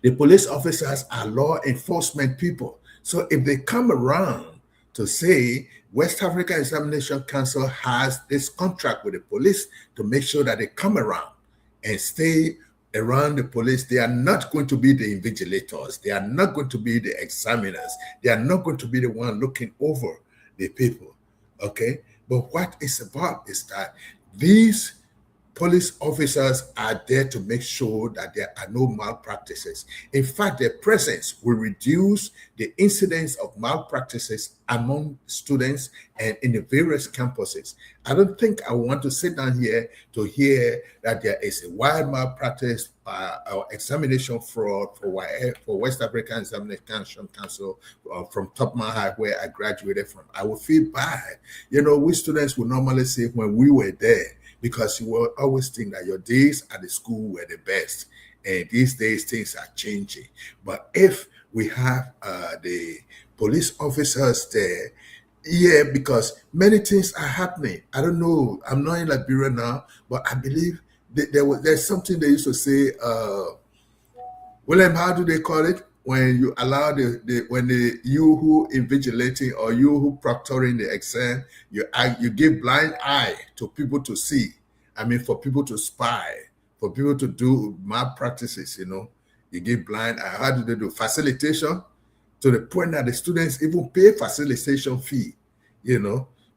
[SPEAKER 20] the police officers are law enforcement people. So if they come around to say West Africa Examination Council has this contract with the police to make sure that they come around and stay around the police, they are not going to be the invigilators. They are not going to be the examiners. They are not going to be the one looking over the people. Okay? But what it's about is that these police officers are there to make sure that there are no malpractices. In fact, their presence will reduce the incidence of malpractices among students and in the various campuses. I don't think I want to sit down here to hear that there is a wild malpractice or examination fraud for West African Examination Council from Topman High, where I graduated from. I would feel bad. You know, we students would normally say when we were there, because you will always think that your days at the school were the best. And these days, things are changing. But if we have the police officers there. Yeah, because many things are happening. I don't know. I'm not in Liberia now, but I believe there's something they used to say. William, how do they call it? When you allow you who invigilating or you who proctoring the exam, you give blind eye to people to see. I mean, for people to spy, for people to do malpractices, you give blind eye. How do they do? Facilitation, to the point that the students even pay facilitation fee,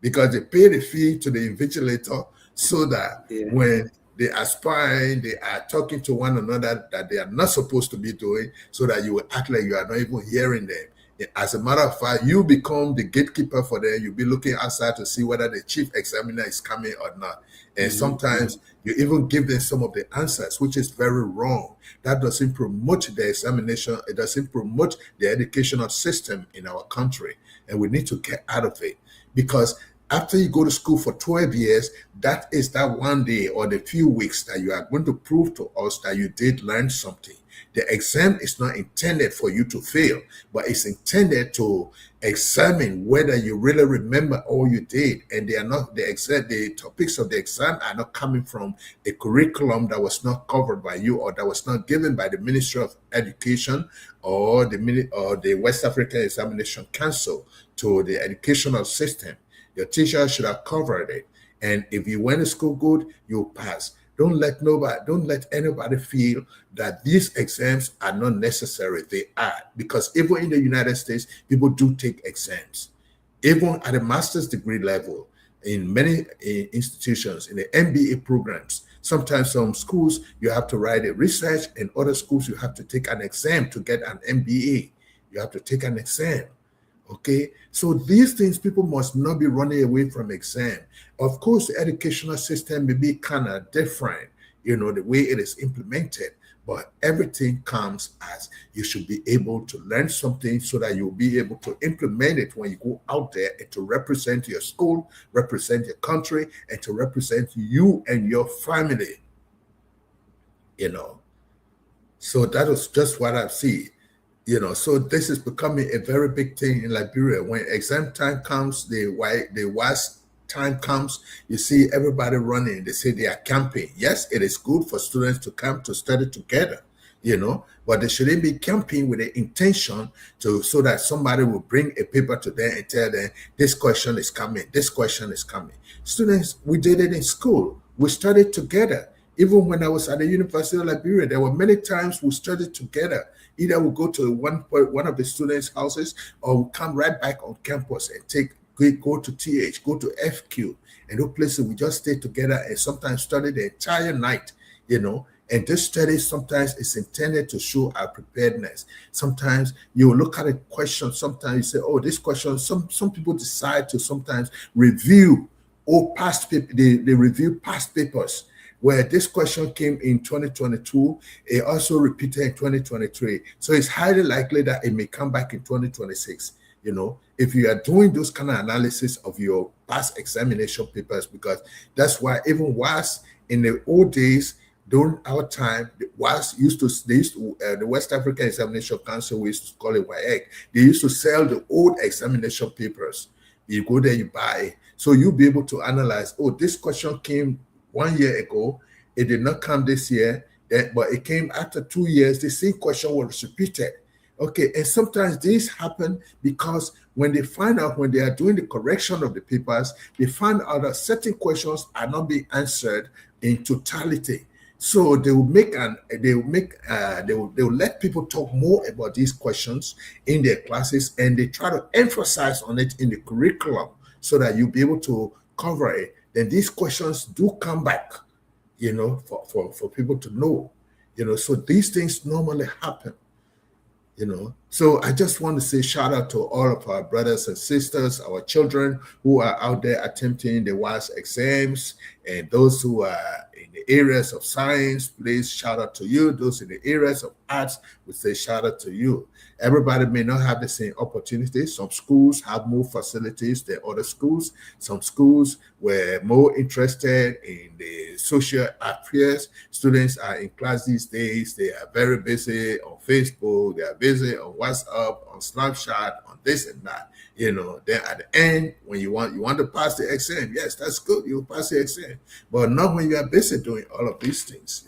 [SPEAKER 20] because they pay the fee to the invigilator so that when they are spying, they are talking to one another that they are not supposed to be doing, so that you will act like you are not even hearing them. As a matter of fact, you become the gatekeeper for them. You'll be looking outside to see whether the chief examiner is coming or not. And sometimes you even give them some of the answers, which is very wrong. That doesn't promote the examination. It doesn't promote the educational system in our country. And we need to get out of it, because after you go to school for 12 years, that is that one day or the few weeks that you are going to prove to us that you did learn something. The exam is not intended for you to fail, but it's intended to examine whether you really remember all you did. And they are not the topics of the exam are not coming from a curriculum that was not covered by you, or that was not given by the Ministry of Education or the West African Examination Council to the educational system. Your teacher should have covered it. And if you went to school good, you'll pass. Don't let anybody feel that these exams are not necessary. They are, because even in the United States, people do take exams. Even at a master's degree level, in many institutions, in the MBA programs, sometimes some schools, you have to write a research, and other schools, you have to take an exam to get an MBA. You have to take an exam. Okay, so these things, people must not be running away from exam. Of course, the educational system may be kind of different, the way it is implemented, but everything comes as you should be able to learn something so that you'll be able to implement it when you go out there and to represent your school, represent your country, and to represent you and your family, So that was just what I see. So this is becoming a very big thing in Liberia. When exam time comes, the WAS time comes, you see everybody running. They say they are camping. Yes, it is good for students to camp to study together, but they shouldn't be camping with the intention so that somebody will bring a paper to them and tell them, this question is coming, this question is coming. Students, we did it in school. We studied together. Even when I was at the University of Liberia, there were many times we studied together. Either we'll go to one of the students' houses, or we'll come right back on campus and go to TH, go to FQ, and those places we just stay together and sometimes study the entire night, And this study sometimes is intended to show our preparedness. Sometimes you look at a question, sometimes you say, oh, this question, some people decide to sometimes review past paper, they review past papers. Where this question came in 2022, it also repeated in 2023. So it's highly likely that it may come back in 2026. If you are doing those kind of analysis of your past examination papers, because that's why even WAS in the old days, during our time, the West African Examination Council, we used to call it WAEC, they used to sell the old examination papers. You go there, you buy it. So you'll be able to analyze, oh, this question came 1 year ago, it did not come this year, but it came after 2 years, the same question was repeated. Okay, and sometimes this happen because when they find out, when they are doing the correction of the papers, they find out that certain questions are not being answered in totality. So they will let people talk more about these questions in their classes, and they try to emphasize on it in the curriculum so that you'll be able to cover it. Then these questions do come back, for people to know, so these things normally happen, So I just want to say shout out to all of our brothers and sisters, our children who are out there attempting the WAS exams, and those who are in the areas of science, please shout out to you. Those in the areas of arts, we say shout out to you. Everybody may not have the same opportunities. Some schools have more facilities than other schools. Some schools were more interested in the social affairs. Students are in class these days. They are very busy on Facebook. They are busy on WhatsApp, on Snapchat, on this and that. Then at the end, when you want to pass the exam, yes, that's good. You pass the exam, but not when you are busy doing all of these things.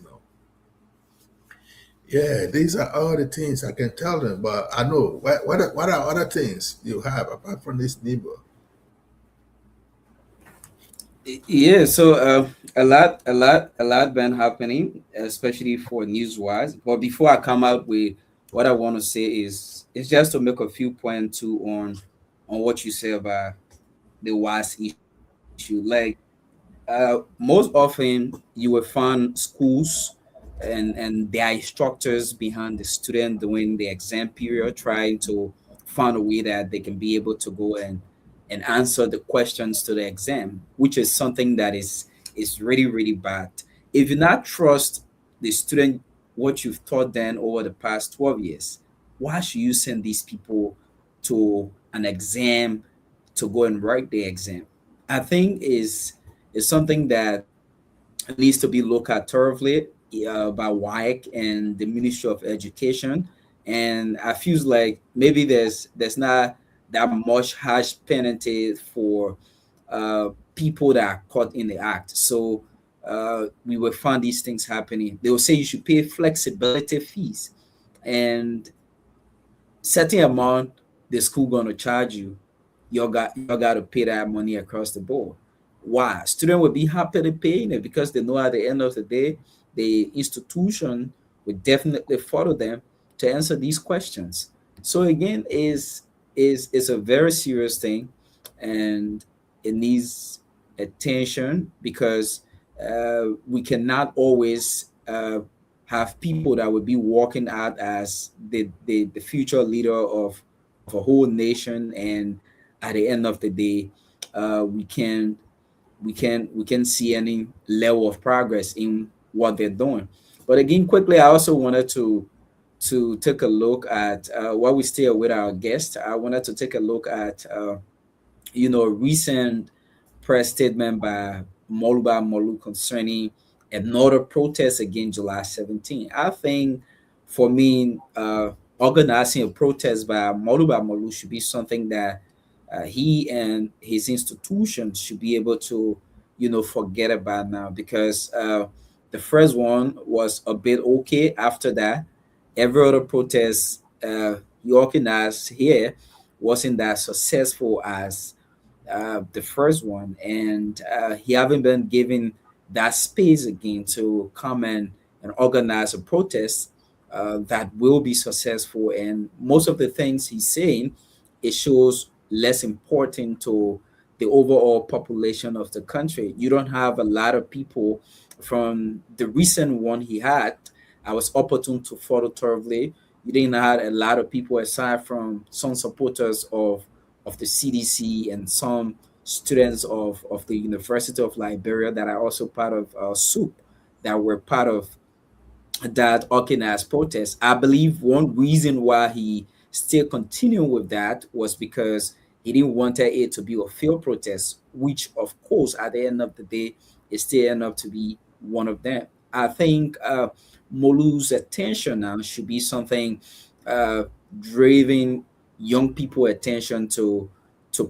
[SPEAKER 20] Yeah, these are all the things I can tell them. But I know what are other things you have apart from this NIMBO?
[SPEAKER 18] Yeah, so a lot been happening, especially for news wise. But before I come out with what I want to say is just to make a few points too on what you say about the WAS issue. Like most often you will find schools and their instructors behind the student during the exam period trying to find a way that they can be able to go and answer the questions to the exam, which is something that is really, really bad. If you not trust the student what you've taught them over the past 12 years, why should you send these people to an exam to go and write the exam? I think is something that needs to be looked at thoroughly by WIC and the Ministry of Education. And I feel like maybe there's not that much harsh penalty for people that are caught in the act. So we will find these things happening. They will say you should pay flexibility fees, and certain amount the school gonna charge you, you got to pay that money across the board. Why? Student will be happy to paying it because they know at the end of the day, the institution will definitely follow them to answer these questions. So again, is a very serious thing, and it needs attention because we cannot always have people that would be walking out as the future leader of a whole nation, and at the end of the day, we can see any level of progress in what they're doing. But again, quickly, I also wanted to take a look at while we stay with our guest. I wanted to take a look at recent press statement by Moluba Molu concerning another protest against July 17. I think for me, organizing a protest by Moluba Molu should be something that he and his institutions should be able to, forget about now, because the first one was a bit okay. After that, every other protest you organized here wasn't that successful as the first one, and he haven't been given that space again to come and organize a protest that will be successful. And most of the things he's saying, it shows less important to the overall population of the country. You don't have a lot of people from the recent one he had. I was opportune to follow thoroughly. You didn't have a lot of people aside from some supporters of the CDC and some students of the University of Liberia that are also part of SOUP that were part of that organized protest. I believe one reason why he still continued with that was because he didn't want it to be a field protest, which of course at the end of the day is still end up to be one of them. I think Molu's attention now should be something driving young people attention to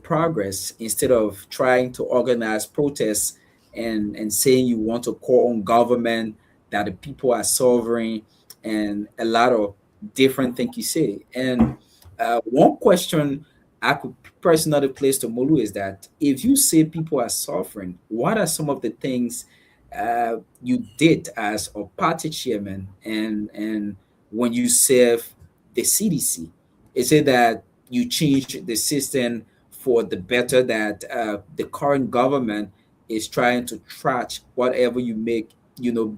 [SPEAKER 18] progress, instead of trying to organize protests and saying you want to call on government, that the people are sovereign, and a lot of different things you say. And one question I could personally place to Molu is that if you say people are suffering, what are some of the things you did as a party chairman and when you serve the CDC? Is it that you changed the system for the better, that the current government is trying to track whatever you make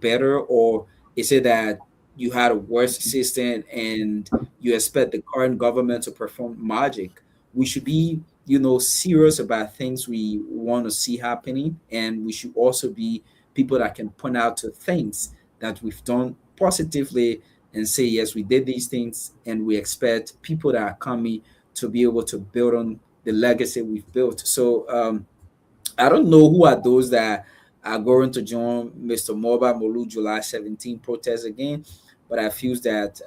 [SPEAKER 18] better, or is it that you had a worse system and you expect the current government to perform magic? We should be serious about things we want to see happening, and we should also be people that can point out to things that we've done positively and say, yes, we did these things, and we expect people that are coming to be able to build on the legacy we've built. So I don't know who are those that are going to join Mr. Moba Molu July 17 protest again, but I feel that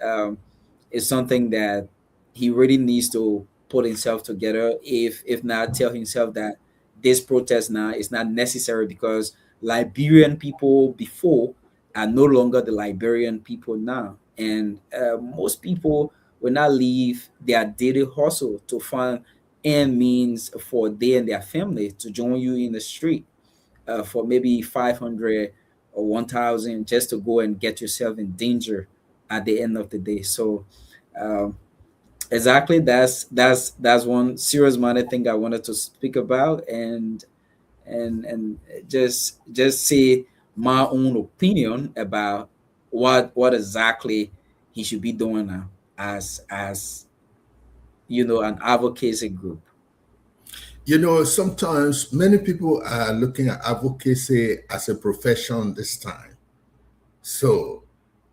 [SPEAKER 18] it's something that he really needs to put himself together. If not, tell himself that this protest now is not necessary, because Liberian people before are no longer the Liberian people now, and most people will not leave their daily hustle to find and means for they and their family to join you in the street for maybe 500 or 1,000 just to go and get yourself in danger at the end of the day. So exactly, that's one serious minor thing I wanted to speak about, and just say my own opinion about what exactly he should be doing now as an advocacy group.
[SPEAKER 20] Sometimes many people are looking at advocacy as a profession this time. So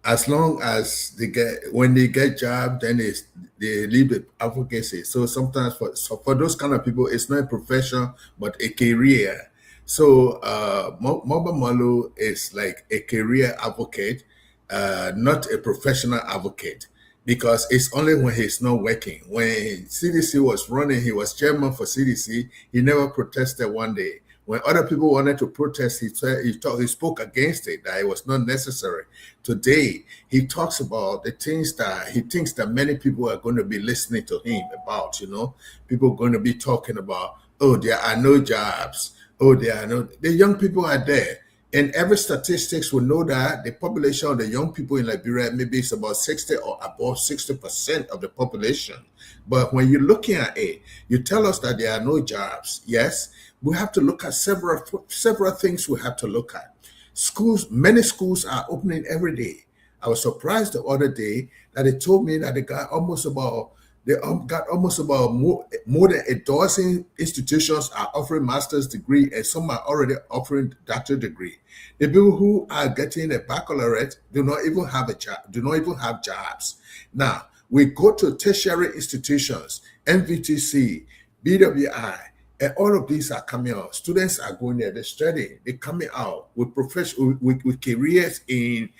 [SPEAKER 20] as long as when they get job, then they leave the advocacy. So sometimes for those kind of people, it's not a profession, but a career. So Moba Molu is like a career advocate, not a professional advocate, because it's only when he's not working. When CDC was running, he was chairman for CDC. He never protested one day. When other people wanted to protest, he spoke against it, that it was not necessary. Today, he talks about the things that he thinks that many people are going to be listening to him about, People are going to be talking about, oh, there are no jobs. Oh, the young people are there. And every statistics will know that the population of the young people in Liberia, maybe it's about 60 or above 60% of the population. But when you're looking at it, you tell us that there are no jobs. Yes, we have to look at several things we have to look at. Many schools are opening every day. I was surprised the other day that they told me that they got almost about more than a dozen institutions are offering master's degree, and some are already offering doctorate degree. The people who are getting a baccalaureate do not even have a job, do not even have jobs. Now, we go to tertiary institutions, NVTC, BWI, and all of these are coming out. Students are going there, they're studying, they're coming out with careers in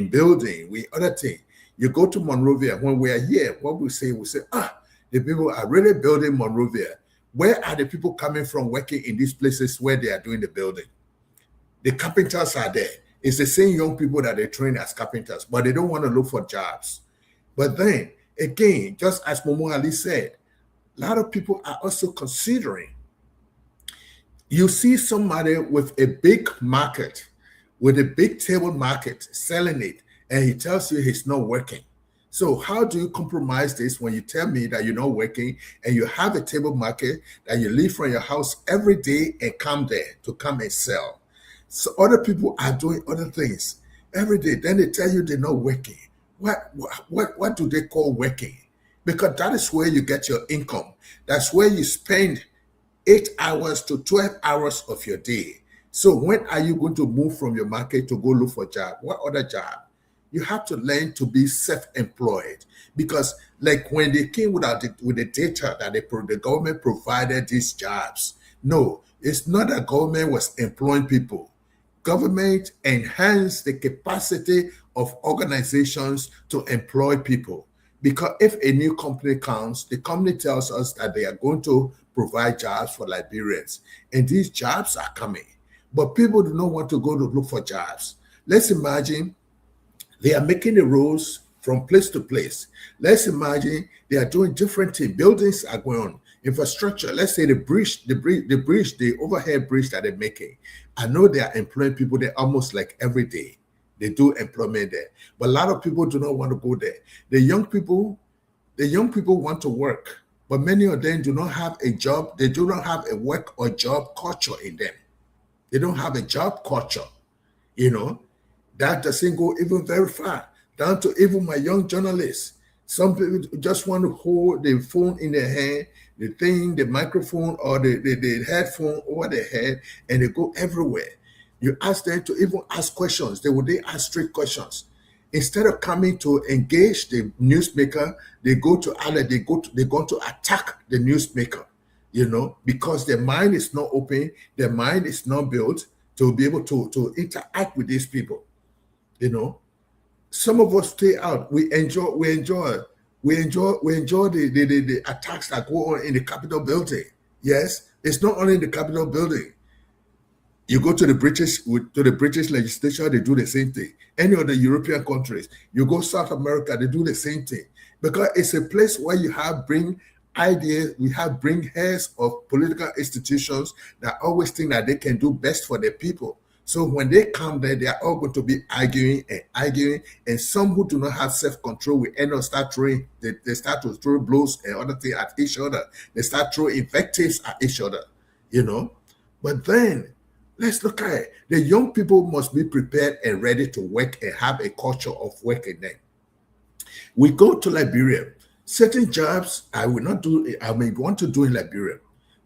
[SPEAKER 20] building, with other things. You go to Monrovia, when we are here, what we say, the people are really building Monrovia. Where are the people coming from working in these places where they are doing the building? The carpenters are there. It's the same young people that they train as carpenters, but they don't want to look for jobs. But then, again, just as Momo Ali said, a lot of people are also considering. You see somebody with a big market, with a big table market, selling it, and he tells you he's not working. So how do you compromise this when you tell me that you're not working and you have a table market that you leave from your house every day and come there to come and sell? So other people are doing other things every day. Then they tell you they're not working. What do they call working? Because that is where you get your income. That's where you spend 8 hours to 12 hours of your day. So when are you going to move from your market to go look for a job? What other job? You have to learn to be self-employed, because like when they came with the data that the government provided these jobs, no, it's not that government was employing people. Government enhanced the capacity of organizations to employ people. Because if a new company comes, the company tells us that they are going to provide jobs for Liberians, and these jobs are coming. But people do not want to go to look for jobs. Let's imagine they are making the roads from place to place. Let's imagine they are doing different things. Buildings are going on. Infrastructure, let's say the overhead bridge that they're making. I know they are employing people there almost like every day. They do employment there. But a lot of people do not want to go there. The young people want to work, but many of them do not have a job. They do not have a work or job culture in them. They don't have a job culture, That doesn't go even very far, down to even my young journalists. Some people just want to hold the phone in their hand, the microphone or the headphone over their head, and they go everywhere. You ask them to even ask questions. They ask straight questions. Instead of coming to engage the newsmaker, they go to attack the newsmaker, because their mind is not open, their mind is not built to be able to interact with these people. Some of us stay out. We enjoy the attacks that go on in the Capitol building. Yes, it's not only in the Capitol building. You go to the British legislature, they do the same thing. Any of the European countries, you go South America, they do the same thing. Because it's a place where you bring ideas, bring heads of political institutions that always think that they can do best for their people. So when they come there, they are all going to be arguing, and some who do not have self-control will end up they start to throw blows and other things at each other. They start throwing invectives at each other, But then, let's look at it. The young people must be prepared and ready to work and have a culture of work in them. We go to Liberia. Certain jobs I may want to do in Liberia,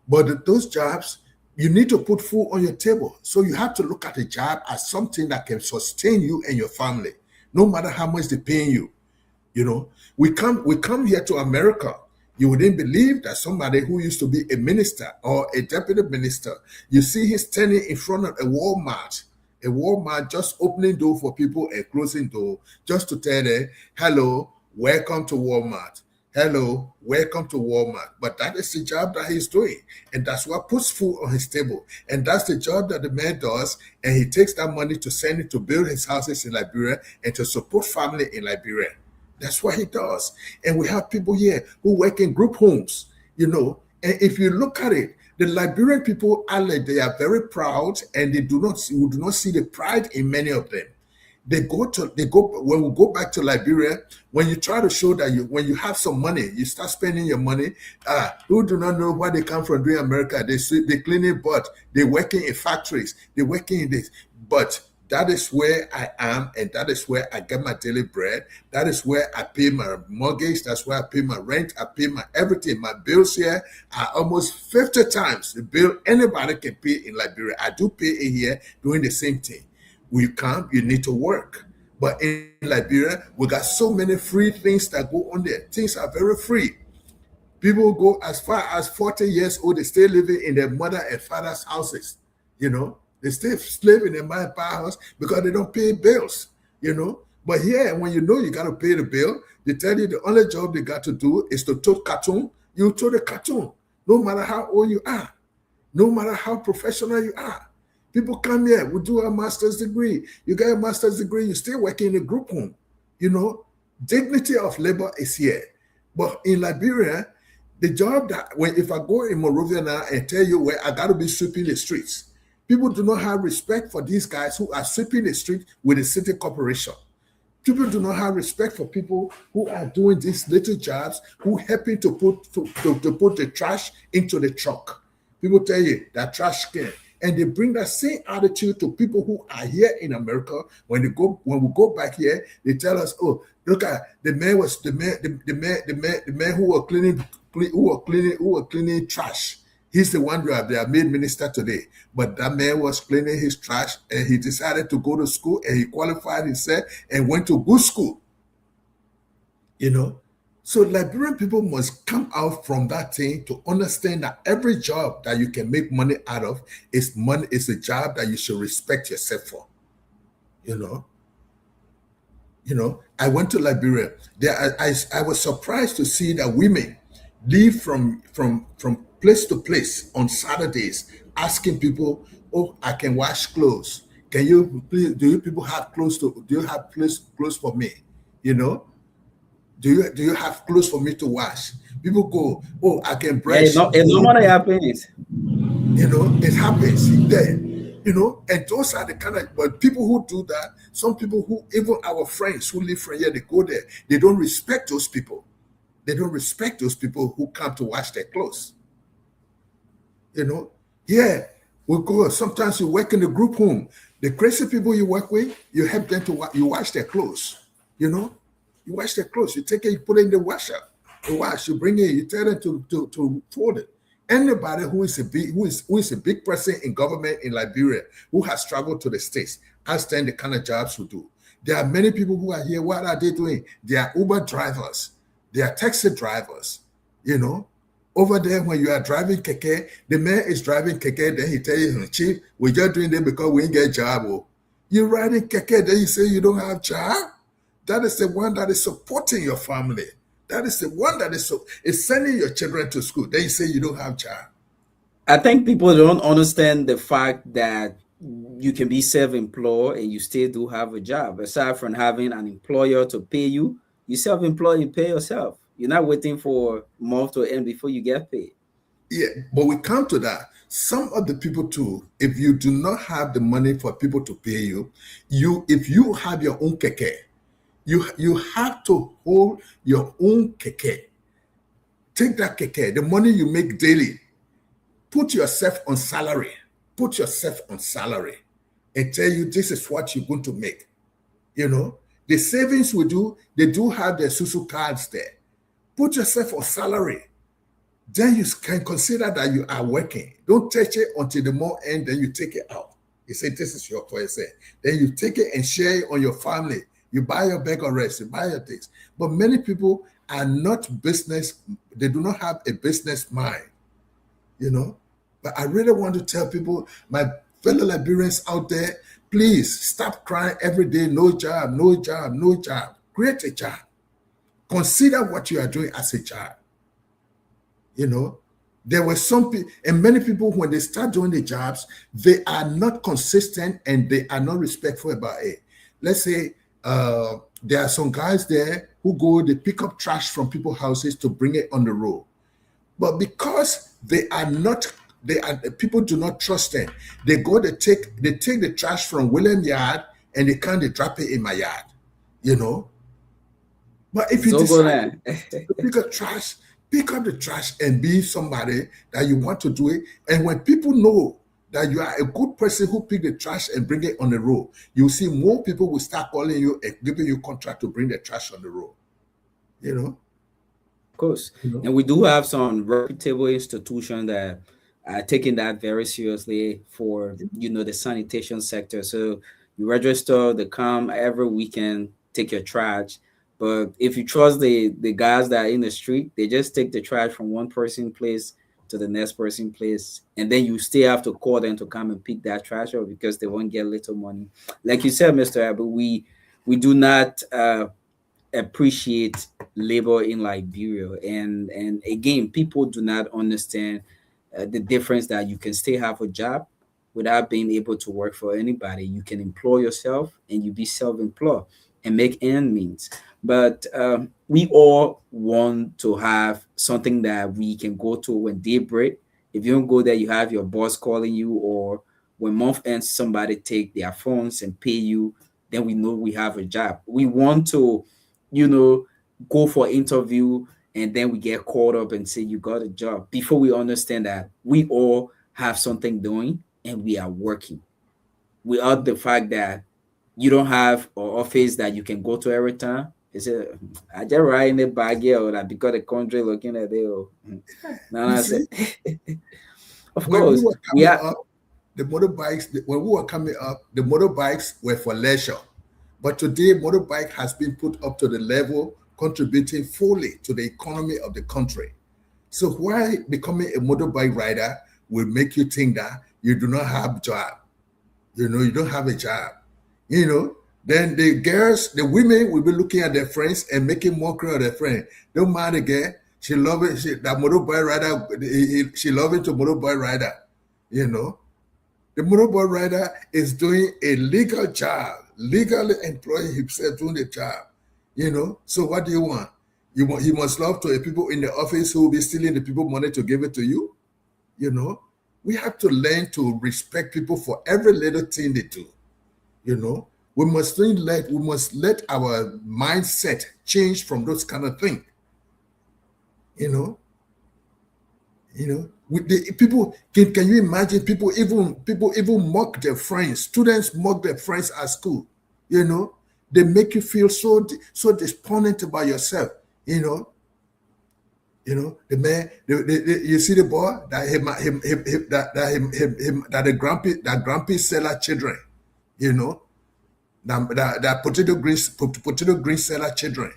[SPEAKER 20] but those jobs, you need to put food on your table. So you have to look at a job as something that can sustain you and your family, no matter how much they're paying you. We come here to America. You wouldn't believe that somebody who used to be a minister or a deputy minister, you see him standing in front of a Walmart just opening door for people and closing door, just to tell them, hello, welcome to Walmart. Hello, welcome to Walmart. But that is the job that he's doing. And that's what puts food on his table. And that's the job that the man does. And he takes that money to send it to build his houses in Liberia and to support family in Liberia. That's what he does. And we have people here who work in group homes, and if you look at it, the Liberian people they are very proud, and we do not see the pride in many of them. When we go back to Liberia, when you try to show that when you have some money, you start spending your money, who do not know where they come from doing America, they cleaning butt, they working in factories, they working in this, but that is where I am, and that is where I get my daily bread. That is where I pay my mortgage. That's where I pay my rent. I pay my everything. My bills here are almost 50 times the bill anybody can pay in Liberia. I do pay it here doing the same thing. When you come, you need to work. But in Liberia, we got so many free things that go on there. Things are very free. People go as far as 40 years old, they stay living in their mother and father's houses, They stay slave in their mother and father's house because they don't pay bills, But here, when you got to pay the bill, they tell you the only job they got to do is to tote cartoon. You tote the cartoon, no matter how old you are, no matter how professional you are. People come here, we do a master's degree. You get a master's degree, you still working in a group home. Dignity of labor is here. But in Liberia, the job if I go in Monrovia now and tell you where I got to be sweeping the streets, people do not have respect for these guys who are sweeping the street with the city corporation. People do not have respect for people who are doing these little jobs, who helping to put the trash into the truck. People tell you that trash can. And they bring that same attitude to people who are here in America. When we go back here, they tell us, "Oh, look at the man who was cleaning trash. He's the one that they have made minister today. But that man was cleaning his trash, and he decided to go to school, and he qualified himself and went to good school. So Liberian people must come out from that thing to understand that every job that you can make money out of is a job that you should respect yourself for. I went to Liberia. I was surprised to see that women leave from place to place on Saturdays, asking people, "Oh, I can wash clothes. Can you please? Do you people have clothes? Do you have clothes for me? Do you have clothes for me to wash?" People go, "Oh, I can brush."
[SPEAKER 18] It's not happens.
[SPEAKER 20] It happens there. And those are the kind of, but people who do that, some people who, even our friends who live from here, they go there, they don't respect those people. They don't respect those people who come to wash their clothes. Yeah, we go. Sometimes you work in the group home. The crazy people you work with, you help them you wash their clothes. You wash their clothes. You take it, you put it in the washer. You wash. You bring it. You tell them to fold it. Anybody who is a big person in government in Liberia who has traveled to the States, ask them the kind of jobs we do. There are many people who are here. What are they doing? They are Uber drivers. They are taxi drivers. You know, over there when you are driving keke, the man is driving keke. Then he tell you, "Chief, we're just doing it because we ain't get job." Oh. You're riding keke. Then you say you don't have job. That is the one that is supporting your family. That is the one that is sending your children to school. Then you say you don't have job.
[SPEAKER 18] I think people don't understand the fact that you can be self-employed and you still do have a job. Aside from having an employer to pay you, you self-employed and pay yourself. You're not waiting for a month to end before you get paid.
[SPEAKER 20] Yeah, but we come to that. Some of the people too, if you do not have the money for people to pay you, if you have your own keke, you have to hold your own keke. Take that keke, the money you make daily, put yourself on salary. Put yourself on salary and tell you this is what you're going to make. You know, the savings we do, they do have their susu cards there. Put yourself on salary. Then you can consider that you are working. Don't touch it until the month end, then you take it out. You say, this is your choice. Then you take it and share it on your family. You buy your bag of rice, you buy your things. But many people are not business, they do not have a business mind, you know. But I really want to tell people, my fellow Liberians out there, please stop crying every day, no job, no job, no job. Create a job. Consider what you are doing as a job. You know, there were some people, and many people, when they start doing the jobs, they are not consistent and they are not respectful about it. Let's say there are some guys there who go, they pick up trash from people's houses to bring it on the road. But because they are not, people do not trust them. They take the trash from William yard and they drop it in my yard, you know. But if you decide to pick up the trash and be somebody that you want to do it, and when people know that you are a good person who pick the trash and bring it on the road, you see more people will start calling you and giving you contract to bring the trash on the road, you know.
[SPEAKER 18] Of course. And we do have some reputable institutions that are taking that very seriously for, you know, the sanitation sector. So you register, they come every weekend, take your trash. But if you trust the guys that are in the street, they just take the trash from one person's place to the next person's place. And then you still have to call them to come and pick that trash up because they won't get little money. Like you said, Mr. Abu, we do not appreciate labor in Liberia, and again, people do not understand the difference that you can still have a job without being able to work for anybody. You can employ yourself and you be self-employed and make ends meet. But we all want to have something that we can go to when day break. If you don't go there, you have your boss calling you, or when month ends, somebody take their phones and pay you, then we know we have a job. We want to, you know, go for interview and then we get caught up and say you got a job before we understand that we all have something doing and we are working. Without the fact that you don't have an office that you can go to every time. It's I just ride in the bag here, or that because the country looking at it. Of course,
[SPEAKER 20] the motorbikes, when we were coming up, the motorbikes were for leisure. But today, motorbike has been put up to the level contributing fully to the economy of the country. So why becoming a motorbike rider will make you think that you do not have a job? You know, you don't have a job. You know, then the girls, the women will be looking at their friends and making mockery of their friend. Don't mind the girl. She love it. That motorbike rider, she love it to motorbike rider. You know, the motorbike rider is doing a legal job. Legally employing himself doing the job, you know. So what do you want? He must love to the people in the office who will be stealing the people money to give it to you. You know, we have to learn to respect people for every little thing they do. You know, we must let our mindset change from those kind of things. You know, with the people, can you imagine people even mock their friends? Students mock their friends at school. You know, they make you feel so despondent about yourself. You know, the man. You see the boy that the grumpy seller children. You know, That potato green seller children.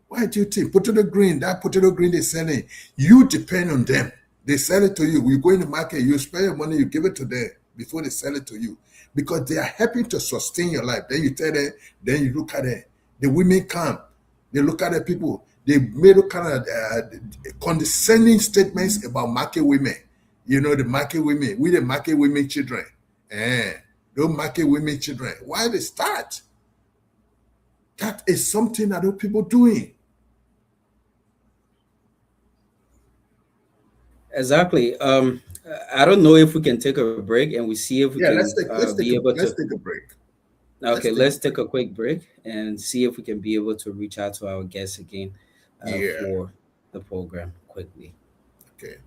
[SPEAKER 20] Why do you think that potato green they're selling, you depend on them. They sell it to you. You go in the market, you spend your money, you give it to them before they sell it to you. Because they are helping to sustain your life. Then you tell them, then you look at it. The women come, they look at the people. They made all kind of condescending statements about market women. You know, the market women, we the market women children. Those market women children. Why they start? That is something that those people doing.
[SPEAKER 18] Exactly. I don't know if we can take a break and we see if we can
[SPEAKER 20] Let's take a break.
[SPEAKER 18] Okay, let's take a quick break and see if we can be able to reach out to our guests again for the program quickly.
[SPEAKER 20] Okay.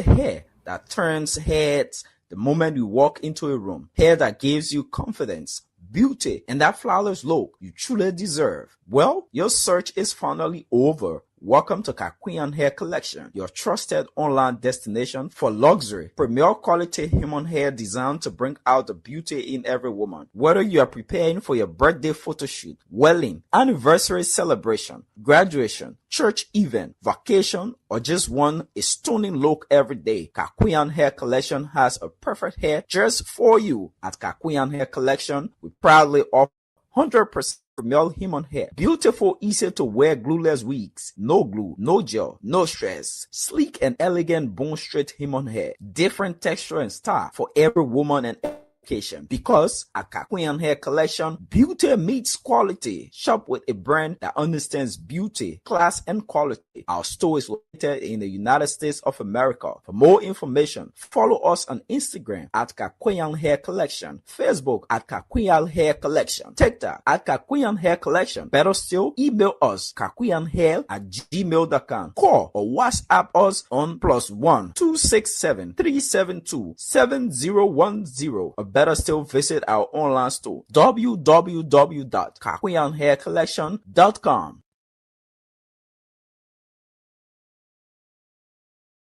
[SPEAKER 19] Hair that turns heads the moment you walk into a room. Hair that gives you confidence, beauty, and that flawless look you truly deserve. Well, your search is finally over. Welcome to Kakuyan Hair Collection, your trusted online destination for luxury, premier quality human hair designed to bring out the beauty in every woman. Whether you are preparing for your birthday photo shoot, wedding, anniversary celebration, graduation, church event, vacation, or just want a stunning look every day, Kakuyan Hair Collection has a perfect hair just for you. At Kakuyan Hair Collection, we proudly offer 100% male human hair. Beautiful, easy to wear glueless wigs. No glue, no gel, no stress. Sleek and elegant bone straight human hair. Different texture and style for every woman and occasion. Because at Kakuyan Hair Collection, beauty meets quality. Shop with a brand that understands beauty, class, and quality. Our store is located in the United States of America. For more information, follow us on Instagram at Kakuyan Hair Collection, Facebook at Kakuyan Hair Collection, TikTok at Kakuyan Hair Collection. Better still, email us kakuyanhair@gmail.com. Call or WhatsApp us on +1 267 372 7010. Or better still, visit our online store www.kakuyanhaircollection.com.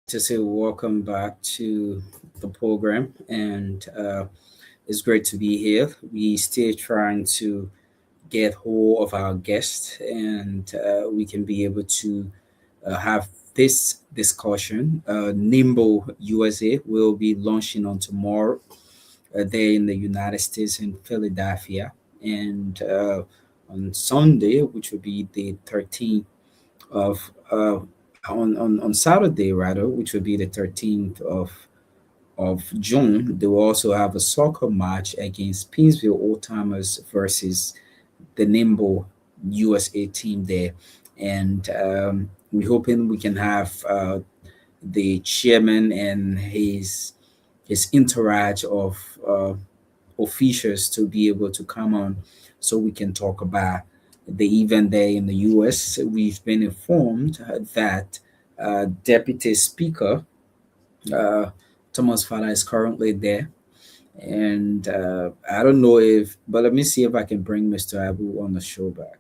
[SPEAKER 18] To say welcome back to the program, and it's great to be here. We still trying to get hold of our guests, and we can be able to have this discussion. NIMBO USA will be launching on tomorrow there in the United States in Philadelphia, and on Sunday, which will be the 13th of on Saturday rather, which will be the 13th of June, they will also have a soccer match against Pinsville Old Timers versus the NIMBO USA team there, and we're hoping we can have the chairman and his entourage of officials to be able to come on so we can talk about the event there in the US. We've been informed that Deputy Speaker Thomas Fala is currently there. And I don't know but let me see if I can bring Mr. Abu on the show back.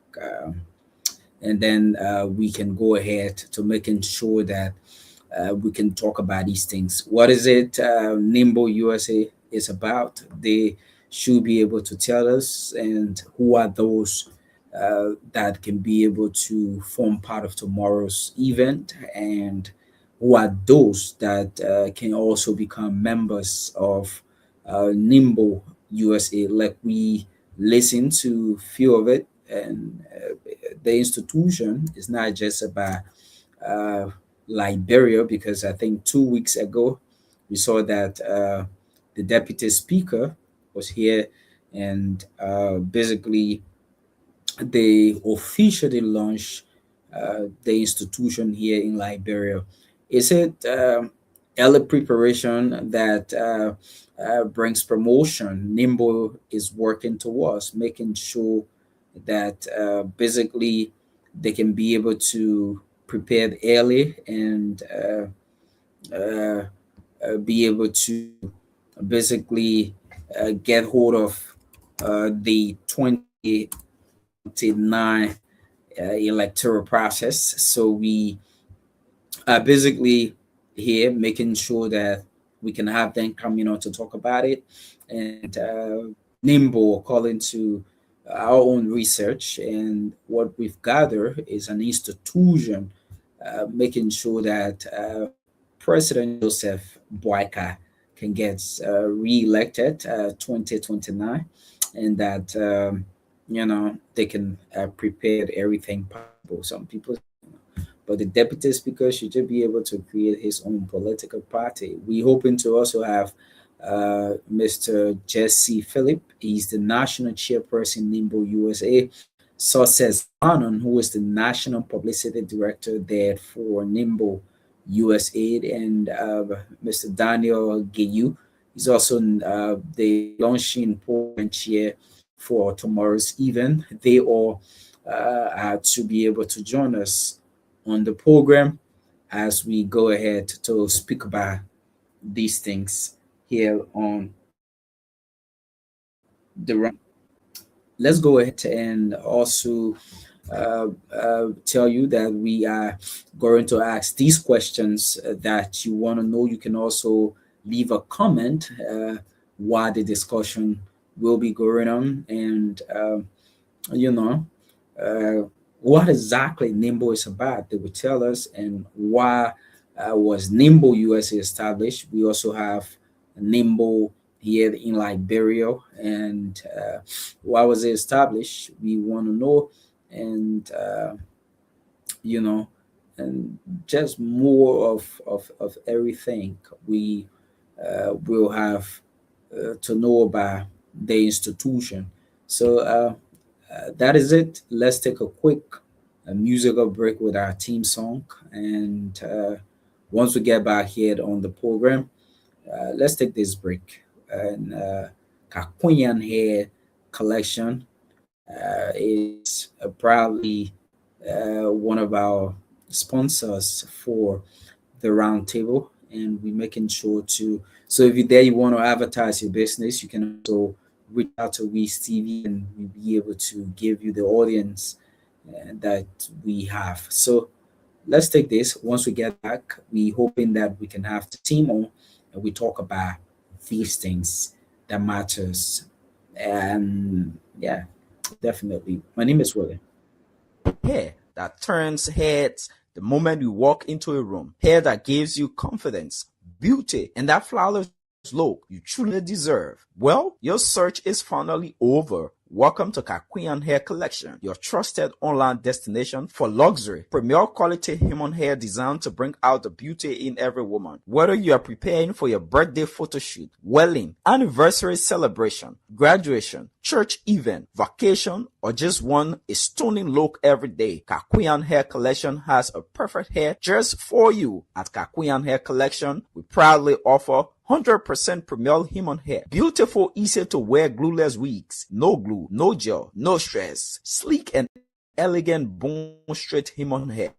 [SPEAKER 18] And then we can go ahead to making sure that we can talk about these things. What is it NIMBO USA is about? They should be able to tell us, and who are those that can be able to form part of tomorrow's event, and who are those that can also become members of NIMBO USA. Like, we listen to a few of it, and the institution is not just about Liberia, because I think 2 weeks ago we saw that the deputy speaker was here, and basically they officially launched the institution here in Liberia. Is it early preparation that brings promotion? NIMBO is working towards making sure that basically they can be able to prepare early and be able to basically get hold of the 2029 electoral process. So we are basically here making sure that we can have them coming on to talk about it. And NIMBO, according to our own research and what we've gathered, is an institution making sure that President Joseph Boakai can get re-elected 2029, and that they can prepare everything possible. Some people, but the deputy speaker should just be able to create his own political party. We hoping to also have Mr. Jessey Philip. He's the national chairperson NIMBO USA. Success Anon, who is the national publicity director there for NIMBO USA, and Mr. Daniel Gayou. He's also the launching program chair for tomorrow's event. They all are to be able to join us on the program as we go ahead to speak about these things here on the run. Let's go ahead and also tell you that we are going to ask these questions that you want to know. You can also leave a comment while the discussion will be going on, and what exactly NIMBO is about. They will tell us, and why was NIMBO USA established. We also have NIMBO here in Liberia, and why was it established? We want to know, and and just more of everything. We will have to know about the institution. So that is it. Let's take a quick musical break with our theme song, and once we get back here on the program, let's take this break. And Kakunyan Hair Collection is proudly one of our sponsors for the roundtable, and we're making sure to. So if you're there, you want to advertise your business, you can also reach out to Wizz TV, and we'll be able to give you the audience that we have. So let's take this. Once we get back, we hoping that we can have the team on, and we talk about these things that matters. And yeah, definitely. My name is William.
[SPEAKER 19] Hair that turns heads the moment you walk into a room. Hair that gives you confidence, beauty, and that flawless look you truly deserve. Well, your search is finally over. Welcome to Kakunyan Hair Collection, your trusted online destination for luxury, premier quality human hair designed to bring out the beauty in every woman. Whether you are preparing for your birthday photo shoot, wedding, anniversary celebration, graduation, church event, vacation, or just want a stunning look every day, Kakunyan Hair Collection has a perfect hair just for you. At Kakunyan Hair Collection, we proudly offer 100% premier human hair. Beautiful, easy to wear glueless wigs. No glue, no gel, no stress. Sleek and elegant bone straight human hair.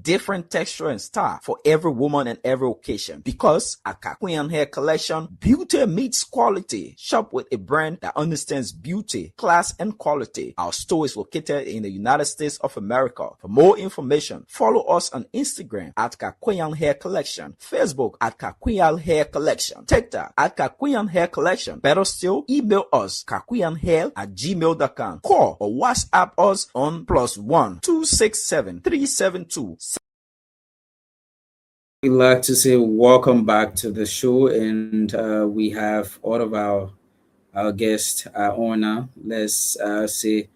[SPEAKER 19] Different texture and style for every woman and every occasion. Because at Kakunyan Hair Collection, beauty meets quality. Shop with a brand that understands beauty, class, and quality. Our store is located in the United States of America. For more information, follow us on Instagram at Kakunyan Hair Collection, Facebook at Kakunyan Hair Collection, TikTok at Kakunyan Hair Collection. Better still, email us kakunyanhair@gmail.com. Call or WhatsApp us on +1 267 372.
[SPEAKER 18] We'd like to say welcome back to the show, and we have all of our guests on now. Let's say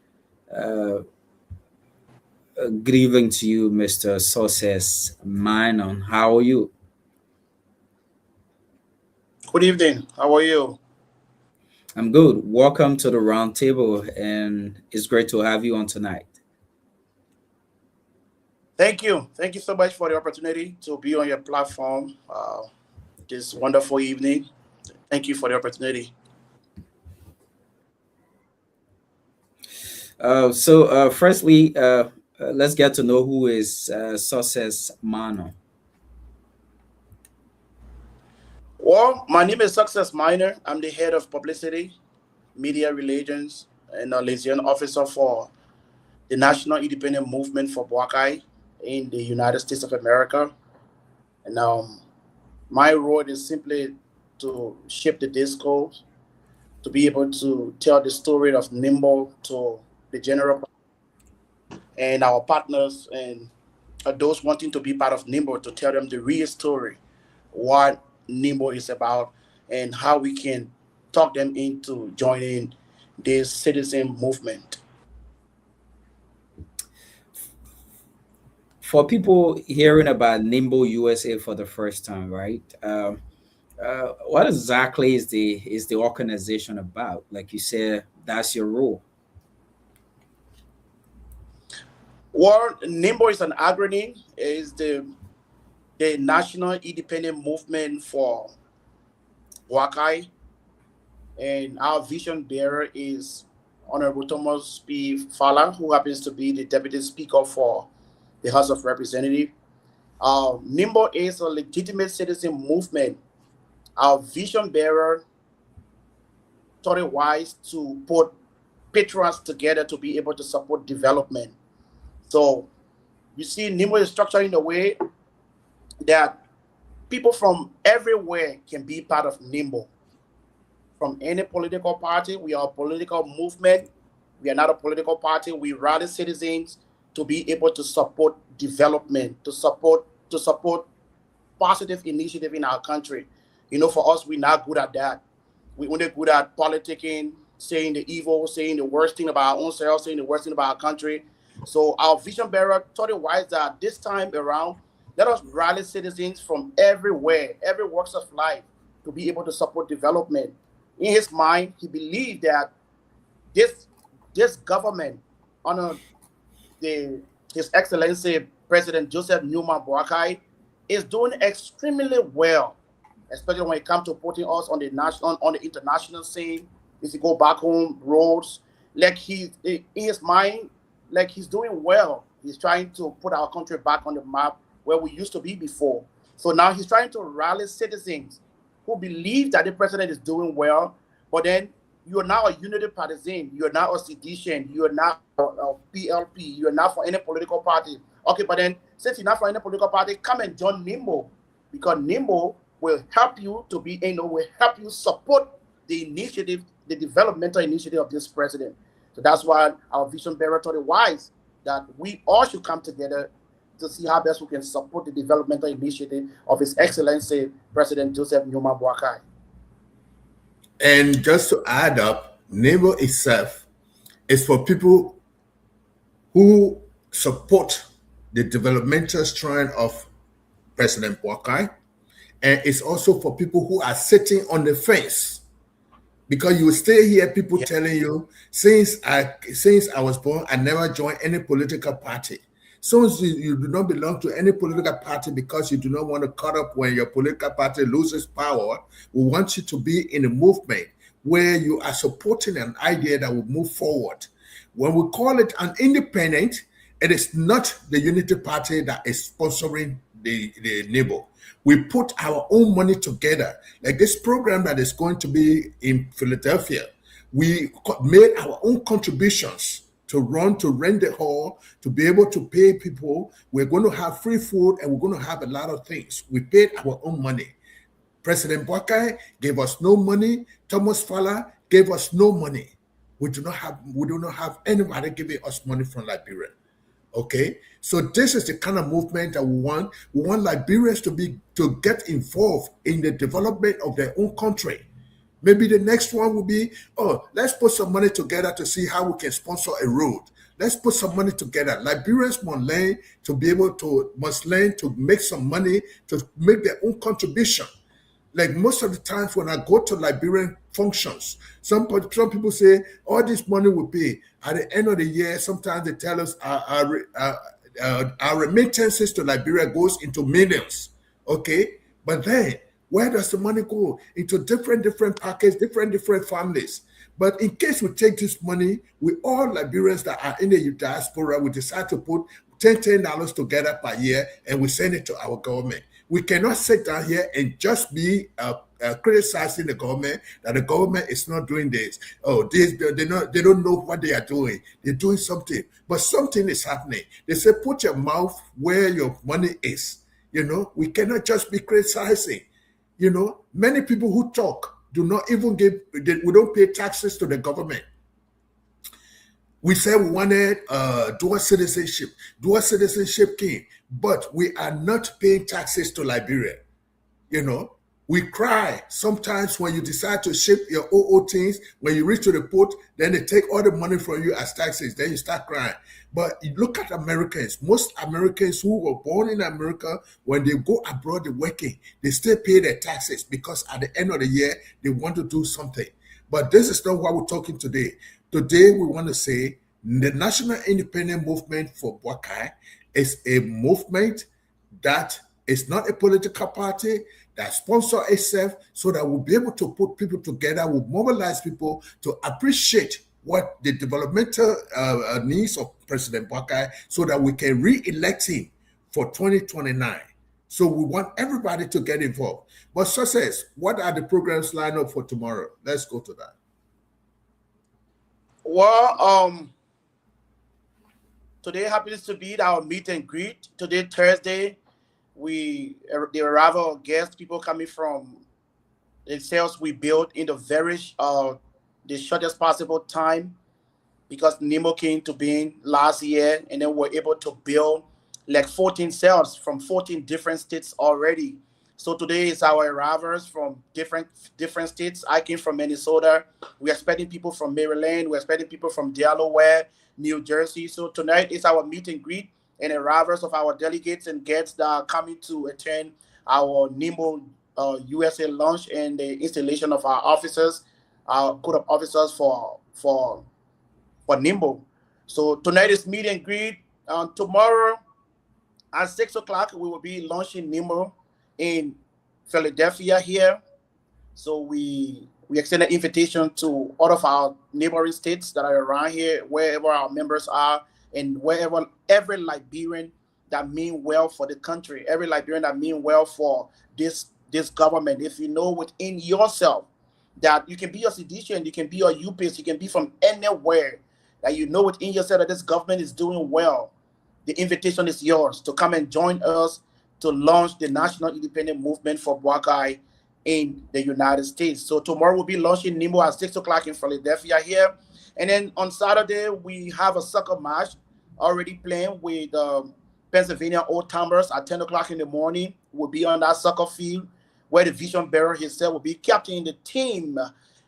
[SPEAKER 18] good evening to you, Mr. Success Minon. How are you?
[SPEAKER 21] Good evening. How are you?
[SPEAKER 18] I'm good. Welcome to the roundtable, and it's great to have you on tonight.
[SPEAKER 21] Thank you. Thank you so much for the opportunity to be on your platform this wonderful evening. Thank you for the opportunity.
[SPEAKER 18] Firstly, let's get to know who is Success Mano.
[SPEAKER 21] Well, my name is Success Minor. I'm the head of publicity, media relations, and a liaison officer for the National Independent Movement for Boakai in the United States of America. And my role is simply to shape the discourse, to be able to tell the story of NIMBO to the general and our partners and those wanting to be part of NIMBO, to tell them the real story, what NIMBO is about, and how we can talk them into joining this citizen movement.
[SPEAKER 18] For people hearing about NIMBO USA for the first time, right? What exactly is the organization about? Like you said, that's your role.
[SPEAKER 21] Well, NIMBO is an acronym. Is the National Independent Movement for Wakai, and our vision bearer is Honorable Thomas P. Fowler, who happens to be the Deputy Speaker for the House of Representatives. NIMBO is a legitimate citizen movement. Our vision bearer thought it wise to put patrons together to be able to support development. So you see, NIMBO is structured in a way that people from everywhere can be part of NIMBO. From any political party, we are a political movement. We are not a political party. We rally citizens to be able to support development, to support positive initiative in our country. You know, for us, we're not good at that. We're only good at politicking, saying the evil, saying the worst thing about our own selves, saying the worst thing about our country. So our vision bearer thought it wise that this time around, let us rally citizens from everywhere, every walks of life, to be able to support development. In his mind, he believed that this government, under His Excellency President Joseph Newman Boakai, is doing extremely well, especially when it comes to putting us on the international scene. If you go back home, roads, like in his mind, like he's doing well. He's trying to put our country back on the map where we used to be before. So now he's trying to rally citizens who believe that the president is doing well, but then you are now a unity partisan, you are now a sedition, you are not a PLP, you are not for any political party. Okay, but then since you're not for any political party, come and join NIMBO, because NIMBO will help you to be, will help you support the initiative, the developmental initiative of this president. So that's why our vision bearer thought it wise that we all should come together to see how best we can support the developmental initiative of His Excellency President Joseph Newman Boakai.
[SPEAKER 20] And just to add up, NIMBO itself is for people who support the developmental strand of President Boakai, and it's also for people who are sitting on the fence. Because you stay here, people telling you, since I was born, I never joined any political party. So you do not belong to any political party because you do not want to cut up when your political party loses power. We want you to be in a movement where you are supporting an idea that will move forward. When we call it an independent, it is not the Unity Party that is sponsoring the NIMBO. We put our own money together. Like this program that is going to be in Philadelphia, we made our own contributions to rent the hall, to be able to pay people. We're going to have free food and we're going to have a lot of things. We paid our own money. President Boakai gave us no money. Thomas Fowler gave us no money. We do not have anybody giving us money from Liberia. Okay, so this is the kind of movement that we want. We want Liberians to get involved in the development of their own country. Maybe the next one will be, let's put some money together to see how we can sponsor a road. Let's put some money together. Liberians must learn to make some money to make their own contribution. Like most of the times when I go to Liberian functions, some people say, all this money will pay. At the end of the year, sometimes they tell us our remittances to Liberia goes into millions. Okay, but then where does the money go? Into different packets, different families. But in case we take this money, we all Liberians that are in the diaspora, we decide to put $10 together per year and we send it to our government. We cannot sit down here and just be criticizing the government that the government is not doing this. They don't know what they are doing. They're doing something, but something is happening. They say, put your mouth where your money is. We cannot just be criticizing. You know, many people who talk do not even we don't pay taxes to the government. We said we wanted dual citizenship. Dual citizenship came, but we are not paying taxes to Liberia. You know, we cry sometimes when you decide to ship your OO things. When you reach to the port, then they take all the money from you as taxes. Then you start crying. But you look at Americans. Most Americans who were born in America, when they go abroad working, they still pay their taxes because at the end of the year, they want to do something. But this is not what we're talking today. Today, we want to say the National Independent Movement for Boakai is a movement that is not a political party that sponsors itself, so that we'll be able to put people together, we'll mobilize people to appreciate what the developmental needs of President Boakai, so that we can re-elect him for 2029. So we want everybody to get involved. But Success, what are the programs lined up for tomorrow? Let's go to that.
[SPEAKER 21] Well, today happens to be our meet and greet. Today, Thursday, the arrival of guests, people coming from the cells we built in the shortest possible time, because NIMBO came to being last year, and then we're able to build like 14 cells from 14 different states already. So today is our arrivals from different states. I came from Minnesota. We're expecting people from Maryland. We're expecting people from Delaware, New Jersey. So tonight is our meet and greet and arrivals of our delegates and guests that are coming to attend our NIMBO USA launch and the installation of our officers, our code of officers for NIMBO. So tonight is meet and greet. Tomorrow at 6 o'clock, we will be launching NIMBO in Philadelphia here. So we extend an invitation to all of our neighboring states that are around here, wherever our members are, and wherever every Liberian that mean well for the country, every Liberian that mean well for this government. If you know within yourself that you can be a seditious, you can be a UPS, you can be from anywhere, that you know within yourself that this government is doing well, the invitation is yours to come and join us to launch the National Independent Movement for Boakai in the United States. So tomorrow we'll be launching NIMBO at 6 o'clock in Philadelphia here. And then on Saturday, we have a soccer match already playing with Pennsylvania Old Timers at 10 o'clock in the morning. We'll be on that soccer field where the vision bearer himself will be captaining the team.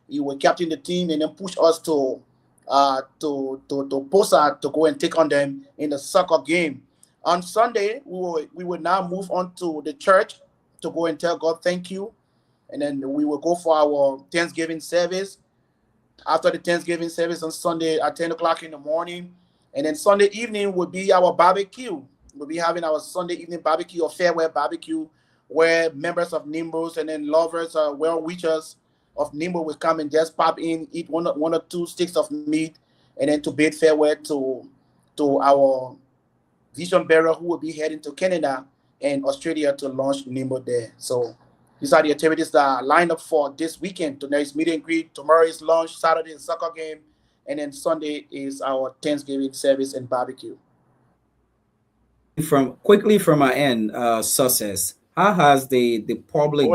[SPEAKER 21] He will captain the team and then push us to Posa to go and take on them in the soccer game. On Sunday, we will now move on to the church to go and tell God thank you. And then we will go for our Thanksgiving service. After the Thanksgiving service on Sunday at 10 o'clock in the morning. And then Sunday evening will be our barbecue. We'll be having our Sunday evening barbecue or farewell barbecue, where members of NIMBOs and then lovers, well-wishers of NIMBO will come and just pop in, eat one or two sticks of meat, and then to bid farewell to our vision bearer who will be heading to Canada and Australia to launch NIMBO there. So these are the activities that are lined up for this weekend. Tonight is meet and greet, tomorrow is launch, Saturday is soccer game, and then Sunday is our Thanksgiving service and barbecue.
[SPEAKER 18] Quickly from my end, Success, how has the public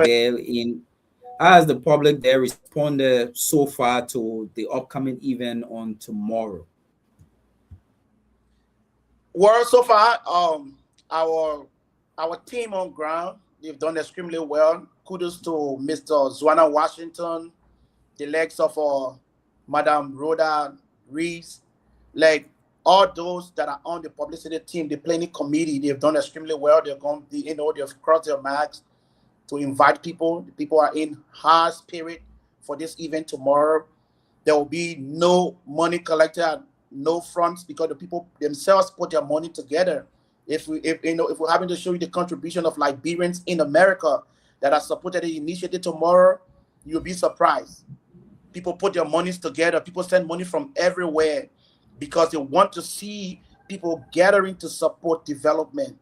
[SPEAKER 18] there responded so far to the upcoming event on tomorrow?
[SPEAKER 21] Well, so far, our team on ground, they've done extremely well. Kudos to Mr. Zwana Washington, the legs of Madam Rhoda Reeves, like all those that are on the publicity team, the planning committee, they've done extremely well. They've crossed their marks to invite people. The people are in high spirit for this event tomorrow. There will be no money collected, no fronts, because the people themselves put their money together. If we're having to show you the contribution of Liberians in America that are supported the initiative tomorrow, you'll be surprised. People put their monies together. People send money from everywhere because they want to see people gathering to support development.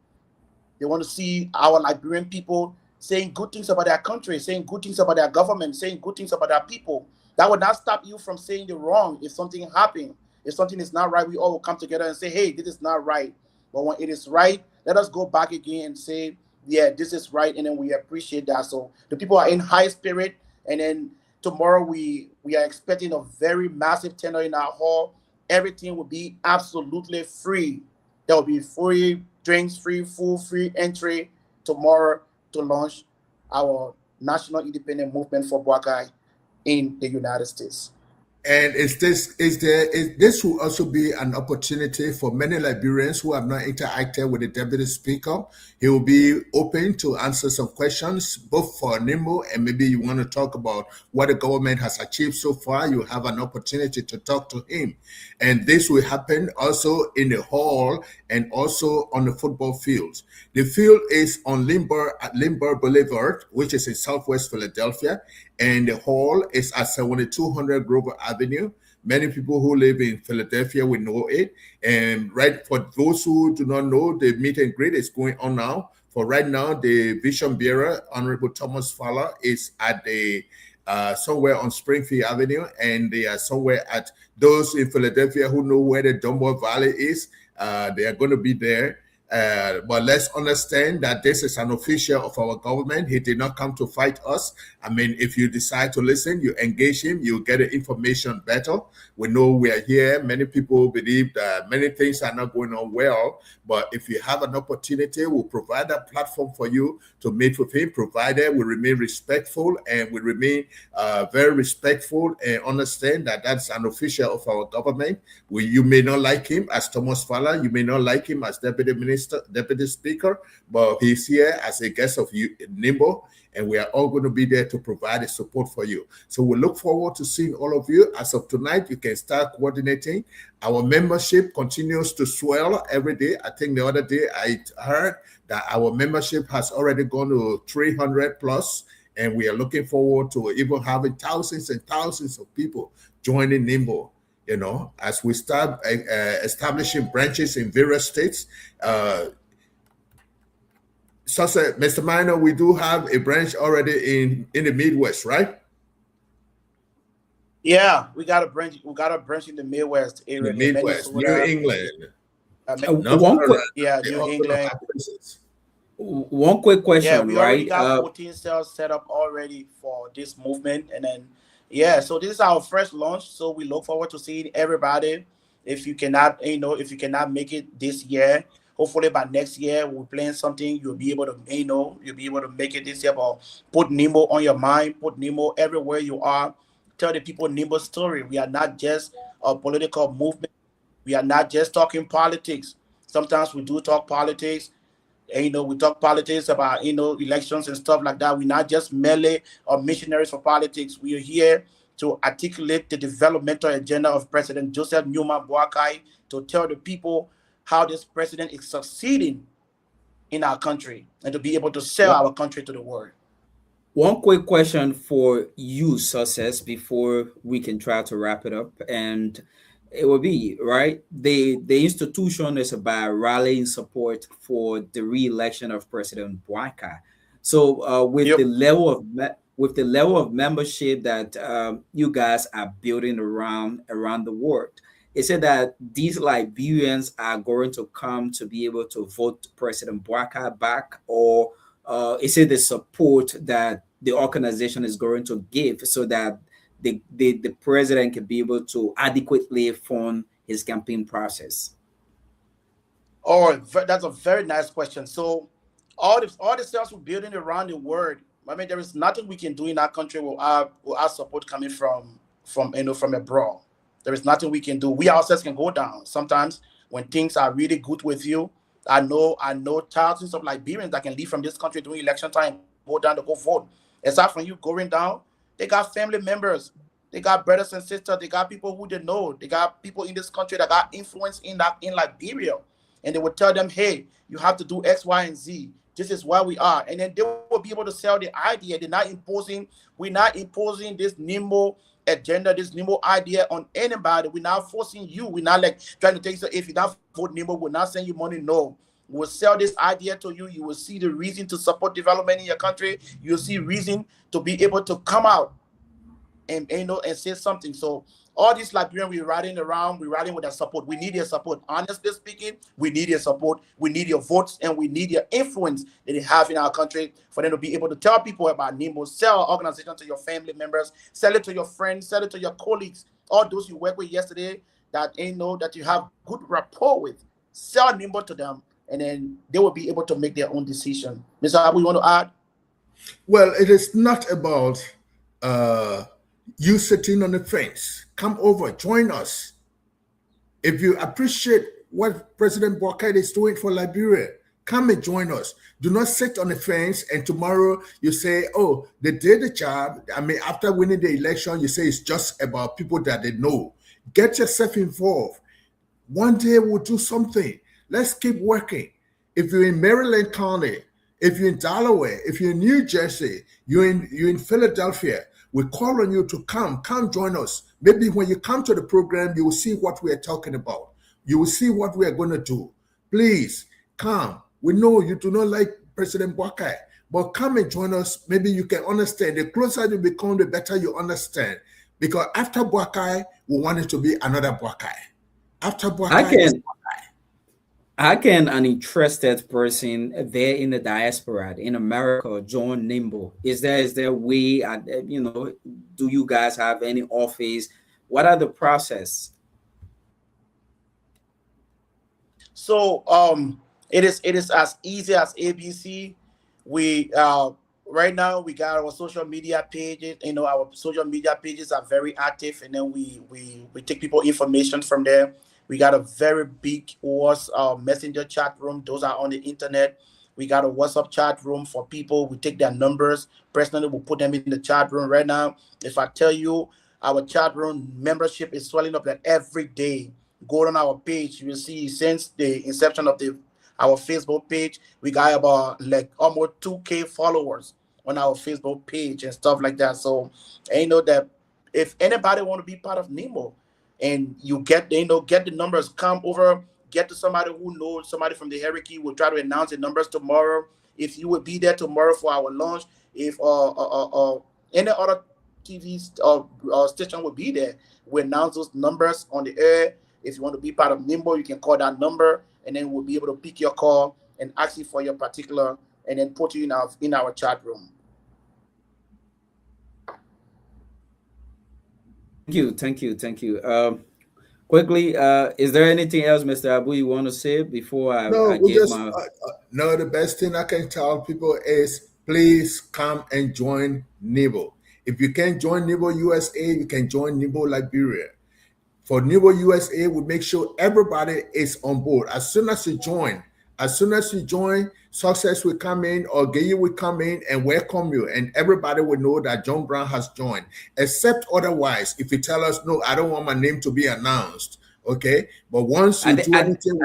[SPEAKER 21] They want to see our Liberian people saying good things about their country, saying good things about their government, saying good things about their people. That would not stop you from saying the wrong. If something happened, if something is not right, we all will come together and say, hey, this is not right. But when it is right, let us go back again and say yeah, this is right, and then we appreciate that. So the people are in high spirit, and then tomorrow we are expecting a very massive tenor in our hall. Everything will be absolutely free. There will be free drinks, free food, free entry tomorrow to launch our national independent movement for Bwakai in the United States.
[SPEAKER 20] And this will also be an opportunity for many Liberians who have not interacted with the Deputy Speaker. He will be open to answer some questions, both for NIMBO, and maybe you want to talk about what the government has achieved so far. You have an opportunity to talk to him. And this will happen also in the hall and also on the football fields. The field is on Limber Boulevard, which is in Southwest Philadelphia, and the hall is at 7200 Grover Avenue. Many people who live in Philadelphia will know it. And right, for those who do not know, the meet and greet is going on now. For right now, the vision bearer, Honorable Thomas Fowler, is at the somewhere on Springfield Avenue, and they are somewhere at those in Philadelphia who know where the Dumbo Valley is. They are going to be there. But let's understand that this is an official of our government. He did not come to fight us. I mean, if you decide to listen, you engage him, you get the information better. We know we are here. Many people believe that many things are not going on well. But if you have an opportunity, we'll provide a platform for you to meet with him, provided we remain respectful and we remain very respectful and understand that that's an official of our government. You may not like him as Thomas Fowler. You may not like him as Deputy Minister, Deputy Speaker, but he's here as a guest of NIMBO, and we are all going to be there to provide the support for you. So we look forward to seeing all of you. As of tonight, you can start coordinating. Our membership continues to swell every day. I think the other day I heard that our membership has already gone to 300 plus, and we are looking forward to even having thousands and thousands of people joining NIMBO. You know, as we start establishing branches in various states. So, Mr. Minor, we do have a branch already in the Midwest, right?
[SPEAKER 21] Yeah, we got a branch. We got a branch in the Midwest area.
[SPEAKER 20] The Midwest, New England.
[SPEAKER 21] New England.
[SPEAKER 18] One quick question,
[SPEAKER 21] yeah, we already
[SPEAKER 18] right?
[SPEAKER 21] got 14 cells set up already for this movement, and then so this is our first launch. So we look forward to seeing everybody. If you cannot, if you cannot make it this year, hopefully by next year we'll plan something. You'll be able to, you'll be able to make it this year. But put NIMBO on your mind. Put NIMBO everywhere you are. Tell the people NIMBO's story. We are not just a political movement. We are not just talking politics. Sometimes we do talk politics. And, we talk politics about, elections and stuff like that. We're not just merely missionaries for politics. We are here to articulate the developmental agenda of President Joseph Newman Boakai, to tell the people how this president is succeeding in our country and to be able to sell our country to the world.
[SPEAKER 18] One quick question for you, Success, before we can try to wrap it up. And it will be, right, the institution is about rallying support for the re-election of President Boakai. So with the level of membership that you guys are building around the world, is it that these Liberians are going to come to be able to vote President Boakai back, or is it the support that the organization is going to give so that the president can be able to adequately fund his campaign process?
[SPEAKER 21] Oh, that's a very nice question. So all the cells we're building around the world, I mean, there is nothing we can do in our country without our support coming from abroad. There is nothing we can do. We ourselves can go down. Sometimes when things are really good with you, I know thousands of Liberians that can leave from this country during election time, go down to go vote. Aside from you going down, they got family members, they got brothers and sisters, they got people who they know, they got people in this country that got influence in Liberia, and they would tell them, hey, you have to do X, Y, and Z. This is why we are, and then they will be able to sell the idea. We're not imposing this NIMBO agenda, this NIMBO idea on anybody. We're not forcing you. We're not trying to take, so if you don't vote NIMBO, we're not sending you money. No. We'll sell this idea to you. You will see the reason to support development in your country. You'll see reason to be able to come out and say something. So All these Liberians we're riding around, we're riding with their support. We need your support. Honestly speaking, we need your support. We need your votes, and we need your influence that they have in our country for them to be able to tell people about NIMBO, sell our organization to your family members, sell it to your friends, sell it to your colleagues, all those you worked with yesterday that ain't know that you have good rapport with. Sell NIMBO to them, and then they will be able to make their own decision. Mr. Abu, you want to add?
[SPEAKER 20] Well, it is not about you sitting on the fence. Come over, join us. If you appreciate what President Boakai is doing for Liberia, come and join us. Do not sit on the fence and tomorrow you say, oh, they did the job. I mean, after winning the election, you say it's just about people that they know. Get yourself involved. One day we'll do something. Let's keep working. If you're in Maryland County, if you're in Delaware, if you're in New Jersey, you're in Philadelphia, we call on you to come join us. Maybe when you come to the program, you will see what we are talking about. You will see what we are going to do. Please come. We know you do not like President Boakai, but come and join us. Maybe you can understand. The closer you become, the better you understand. Because after Boakai, we want it to be another Boakai. After Boakai,
[SPEAKER 18] how can an interested person there in the diaspora in America join NIMBO? Is there a way? Do you guys have any office? What are the process?
[SPEAKER 21] So it is as easy as ABC. We right now we got our social media pages. Our social media pages are very active, and then we take people information from there. We got a very big messenger chat room. Those are on the internet. We got a WhatsApp chat room for people. We take their numbers. Personally, we'll put them in the chat room right now. If I tell you, our chat room membership is swelling up like every day. Go on our page. You will see since the inception of our Facebook page, we got about like almost 2K followers on our Facebook page and stuff like that. So I know that if anybody want to be part of NIMBO, and you get the numbers, come over, get to somebody who knows somebody from the hierarchy. We'll try to announce the numbers tomorrow. If you will be there tomorrow for our launch, if any other TV station will be there, we announce those numbers on the air. If you want to be part of NIMBO, you can call that number, and then we'll be able to pick your call and ask you for your particular, and then put you in our chat room.
[SPEAKER 18] Thank you. Quickly, is there anything else, Mr. Abu, you want to say before I give my...
[SPEAKER 20] No, the best thing I can tell people is please come and join NIMBO. If you can't join NIMBO USA, you can join NIMBO Liberia. For NIMBO USA, we make sure everybody is on board. As soon as you join, Success will come in or Gayou will come in and welcome you, and everybody will know that John Brown has joined. Except otherwise, if you tell us, no, I don't want my name to be announced, okay? But once you do anything...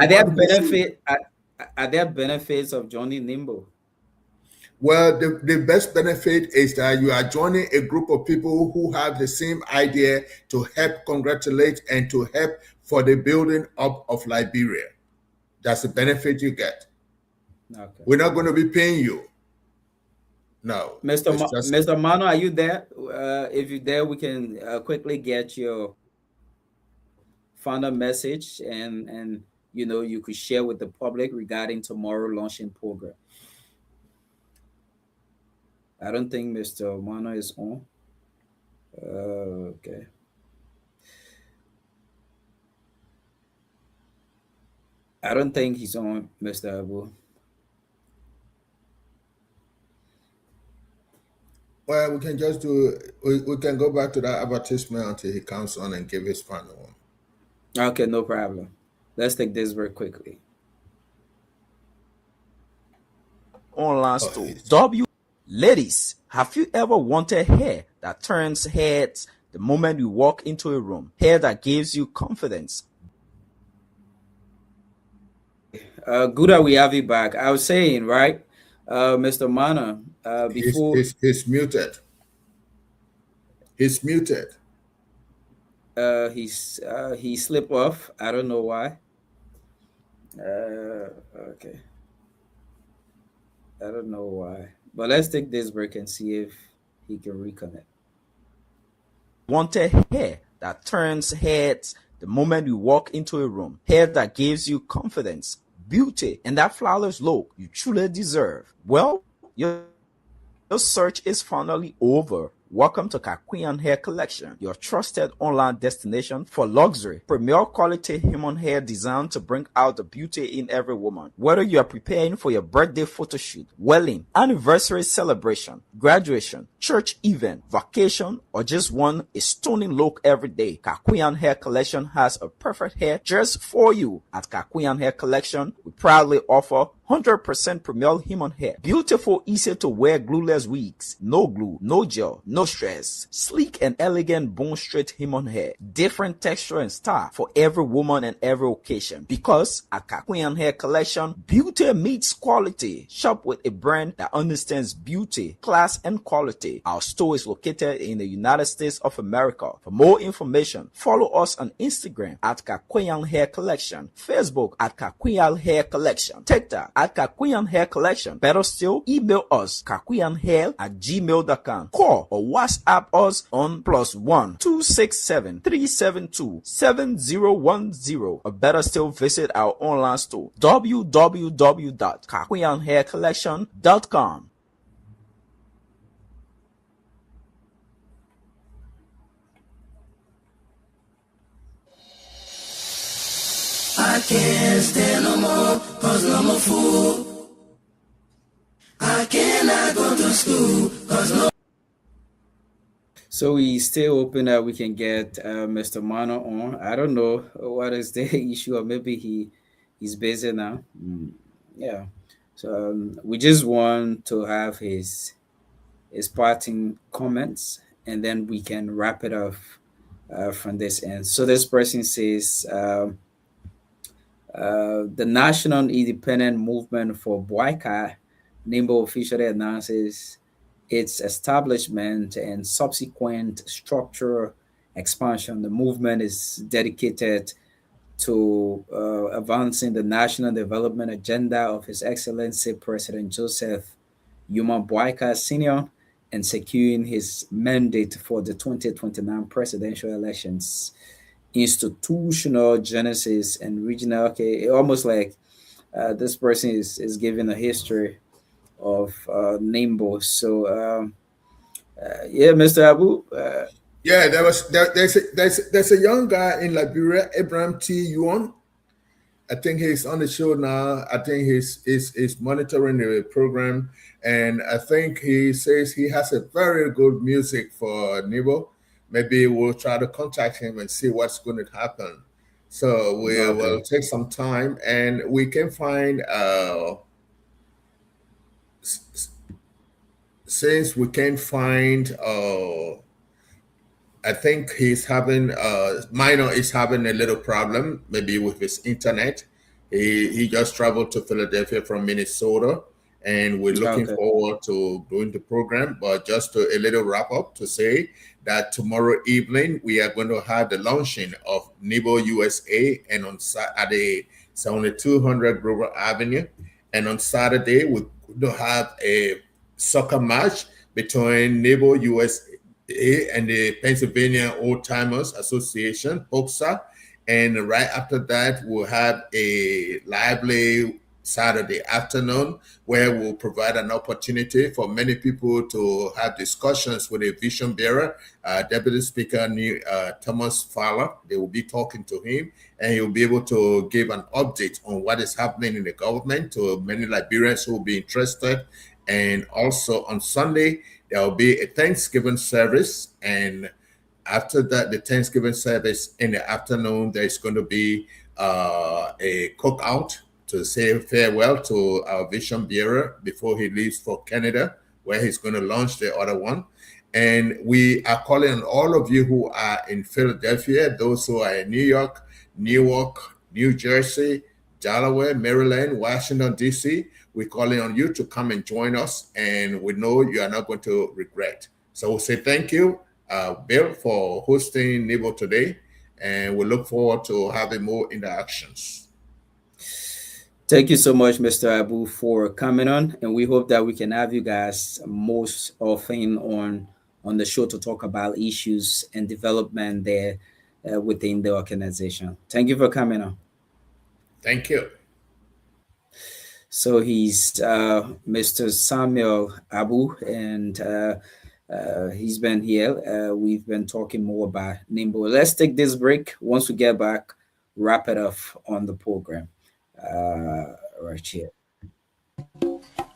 [SPEAKER 18] Are there benefits of joining NIMBO?
[SPEAKER 20] Well, the best benefit is that you are joining a group of people who have the same idea to help congratulate and to help for the building up of Liberia. That's the benefit you get. Okay. We're not going to be paying you. No.
[SPEAKER 18] Mr. Mano, are you there? If you're there, we can quickly get your final message and you could share with the public regarding tomorrow launching program. I don't think Mr. Mano is on. Okay. I don't think he's on, Mr. Abu.
[SPEAKER 20] Well, we can just we can go back to that advertisement until he comes on and give his final one.
[SPEAKER 18] Okay, no problem. Let's take this very quickly.
[SPEAKER 19] Online store. Ladies, have you ever wanted hair that turns heads the moment you walk into a room? Hair that gives you confidence.
[SPEAKER 18] Good that we have you back. I was saying, right, Mr. Mana, before...
[SPEAKER 20] He's muted. He's muted.
[SPEAKER 18] He slipped off. I don't know why. Okay. I don't know why. But let's take this break and see if he can reconnect.
[SPEAKER 19] Wanted hair that turns heads the moment you walk into a room. Hair that gives you confidence, beauty, and that flawless look you truly deserve. Well, your search is finally over. Welcome to Kakwian Hair Collection, your trusted online destination for luxury, premier quality human hair designed to bring out the beauty in every woman. Whether you are preparing for your birthday photo shoot, wedding, anniversary celebration, graduation, church event, vacation, or just want a stunning look every day, Kakwian Hair Collection has a perfect hair just for you. At Kakwian Hair Collection, we proudly offer 100% premier human hair. Beautiful, easy to wear glueless wigs. No glue, no gel, no stress. Sleek and elegant bone straight human hair. Different texture and style for every woman and every occasion. Because at Kakwian Hair Collection, beauty meets quality. Shop with a brand that understands beauty, class, and quality. Our store is located in the United States of America. For more information, follow us on Instagram at Kakwian Hair Collection, Facebook at Kakwian Hair Collection, TikTok at Kakwian Hair Collection. Better still, email us kakwianhair@gmail.com. Call or WhatsApp us on +1 267 372 7010. Or better still, visit our online store www.kakwianhaircollection.com.
[SPEAKER 17] I can't stand no more, cause I'm a fool. I cannot go to school, cause no.
[SPEAKER 18] So we stay hoping that we can get Mr. Mano on. I don't know what is the issue, or maybe he's busy now. Yeah. So we just want to have his parting comments, and then we can wrap it up from this end. So this person says, the National Independent Movement for Boycott, NIMBO, officially announces its establishment and subsequent structural expansion. The movement is dedicated to advancing the national development agenda of His Excellency President Joseph Yuma Boyka Sr. and securing his mandate for the 2029 presidential elections. Institutional genesis and regional, almost like this person is giving a history of NIMBO. So yeah, Mr. Abu.
[SPEAKER 20] Yeah, there's a young guy in Liberia, Abraham T. Yuan. I think he's on the show now. I think he's monitoring the program, and I think he says he has a very good music for NIMBO. Maybe we'll try to contact him and see what's going to happen. So we'll take some time, and we can find since we can't find I think he's having Minor is having a little problem maybe with his internet. He just traveled to Philadelphia from Minnesota, and we're looking forward to doing the program. But just a little wrap up to say that tomorrow evening we are going to have the launching of NIMBO USA, and on at the 7200 Grover Avenue, and on Saturday we're going to have a soccer match between NIMBO USA and the Pennsylvania Old Timers Association, POXA. And right after that, we'll have a lively Saturday afternoon where we'll provide an opportunity for many people to have discussions with a vision bearer, Deputy Speaker Thomas Fowler. They will be talking to him, and he'll be able to give an update on what is happening in the government to many Liberians who will be interested. And also on Sunday, there will be a Thanksgiving service, and after that, the Thanksgiving service in the afternoon, there's going to be a cookout to say farewell to our vision bearer before he leaves for Canada, where he's going to launch the other one. And we are calling on all of you who are in Philadelphia, those who are in New York, Newark, New Jersey, Delaware, Maryland, Washington, D.C., we're calling on you to come and join us, and we know you are not going to regret. So we'll say thank you, Bill, for hosting NIMBO today, and we look forward to having more interactions.
[SPEAKER 18] Thank you so much, Mr. Abu, for coming on, and we hope that we can have you guys most often on on the show to talk about issues and development there within the organization. Thank you for coming on.
[SPEAKER 20] Thank you.
[SPEAKER 18] So he's Mr. Samuel Abu, and he's been here. We've been talking more about NIMBO. Let's take this break. Once we get back, wrap it up on the program right here.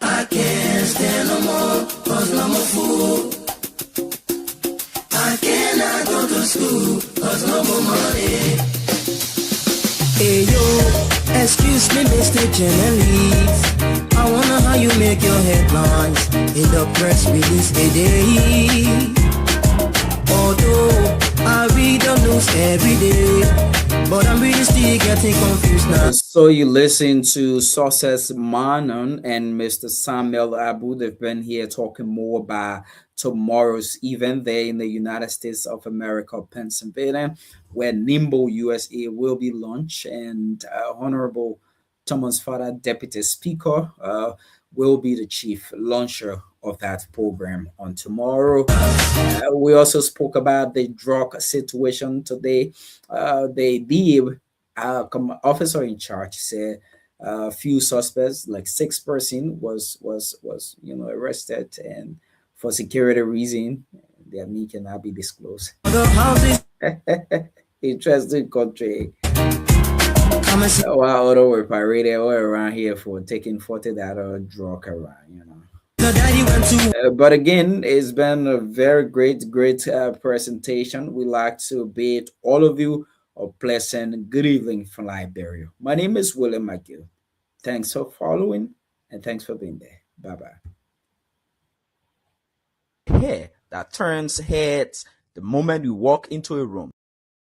[SPEAKER 17] I can't stand no more, cause I'm a fool. I cannot go to school, cause no more money. Hey yo, excuse me, Mr. Journalist. I wonder how you make your headlines in the press release a day. Although I read the news every day, but I'm really still getting confused now.
[SPEAKER 18] So you listen to Success Manon and Mr. Samuel Abu. They've been here talking more about tomorrow's event there in the United States of America, Pennsylvania, where NIMBO USA will be launched, and Honorable Thomas Father, Deputy Speaker, will be the chief launcher of that program on tomorrow. We also spoke about the drug situation today. The DA officer in charge said a few suspects, like 6 persons, was arrested, and for security reason, their name cannot be disclosed. Interesting country. While other were paraded all around here for taking $40 drug around, but again, it's been a very great presentation. We like to bid all of you a pleasant good evening from Liberia. My name is William McGill. Thanks for following, and thanks for being there. Bye-bye.
[SPEAKER 19] Hair that turns heads the moment you walk into a room.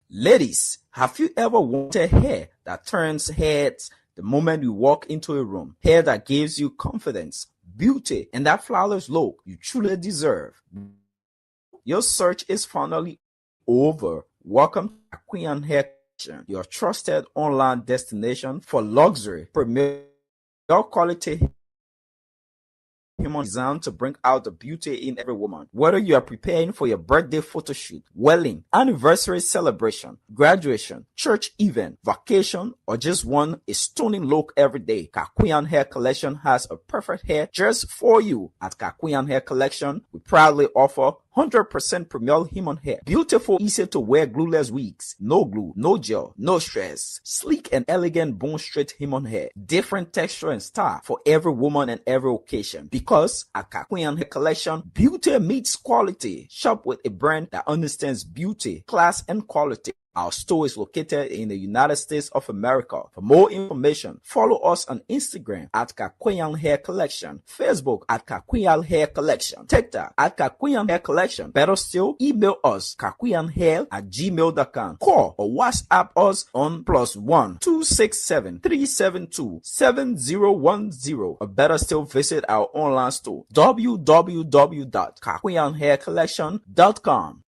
[SPEAKER 19] Ladies, have you ever wanted hair that turns heads the moment you walk into a room? Hair that gives you confidence, beauty, and that flawless look you truly deserve. Your search is finally over. Welcome to Queen Hair Collection, your trusted online destination for luxury, premier quality human design to bring out the beauty in every woman. Whether you are preparing for your birthday photo shoot, wedding, anniversary celebration, graduation, church event, vacation, or just want a stunning look every day, Kakuyan Hair Collection has a perfect hair just for you. At Kakuyan Hair Collection, we proudly offer 100% premier human hair. Beautiful, easy to wear glueless wigs. No glue, no gel, no stress. Sleek and elegant bone straight human hair. Different texture and style for every woman and every occasion. Because at Kakuyan Hair Collection, beauty meets quality. Shop with a brand that understands beauty, class, and quality. Our store is located in the United States of America. For more information, follow us on Instagram at Kakuyan Hair Collection, Facebook at Kakuyan Hair Collection, TikTok at Kakuyan Hair Collection. Better still, email us kakuyanhair@gmail.com. Call or WhatsApp us on +1 267 372 7010. Or better still, visit our online store www.kakuyanhaircollection.com.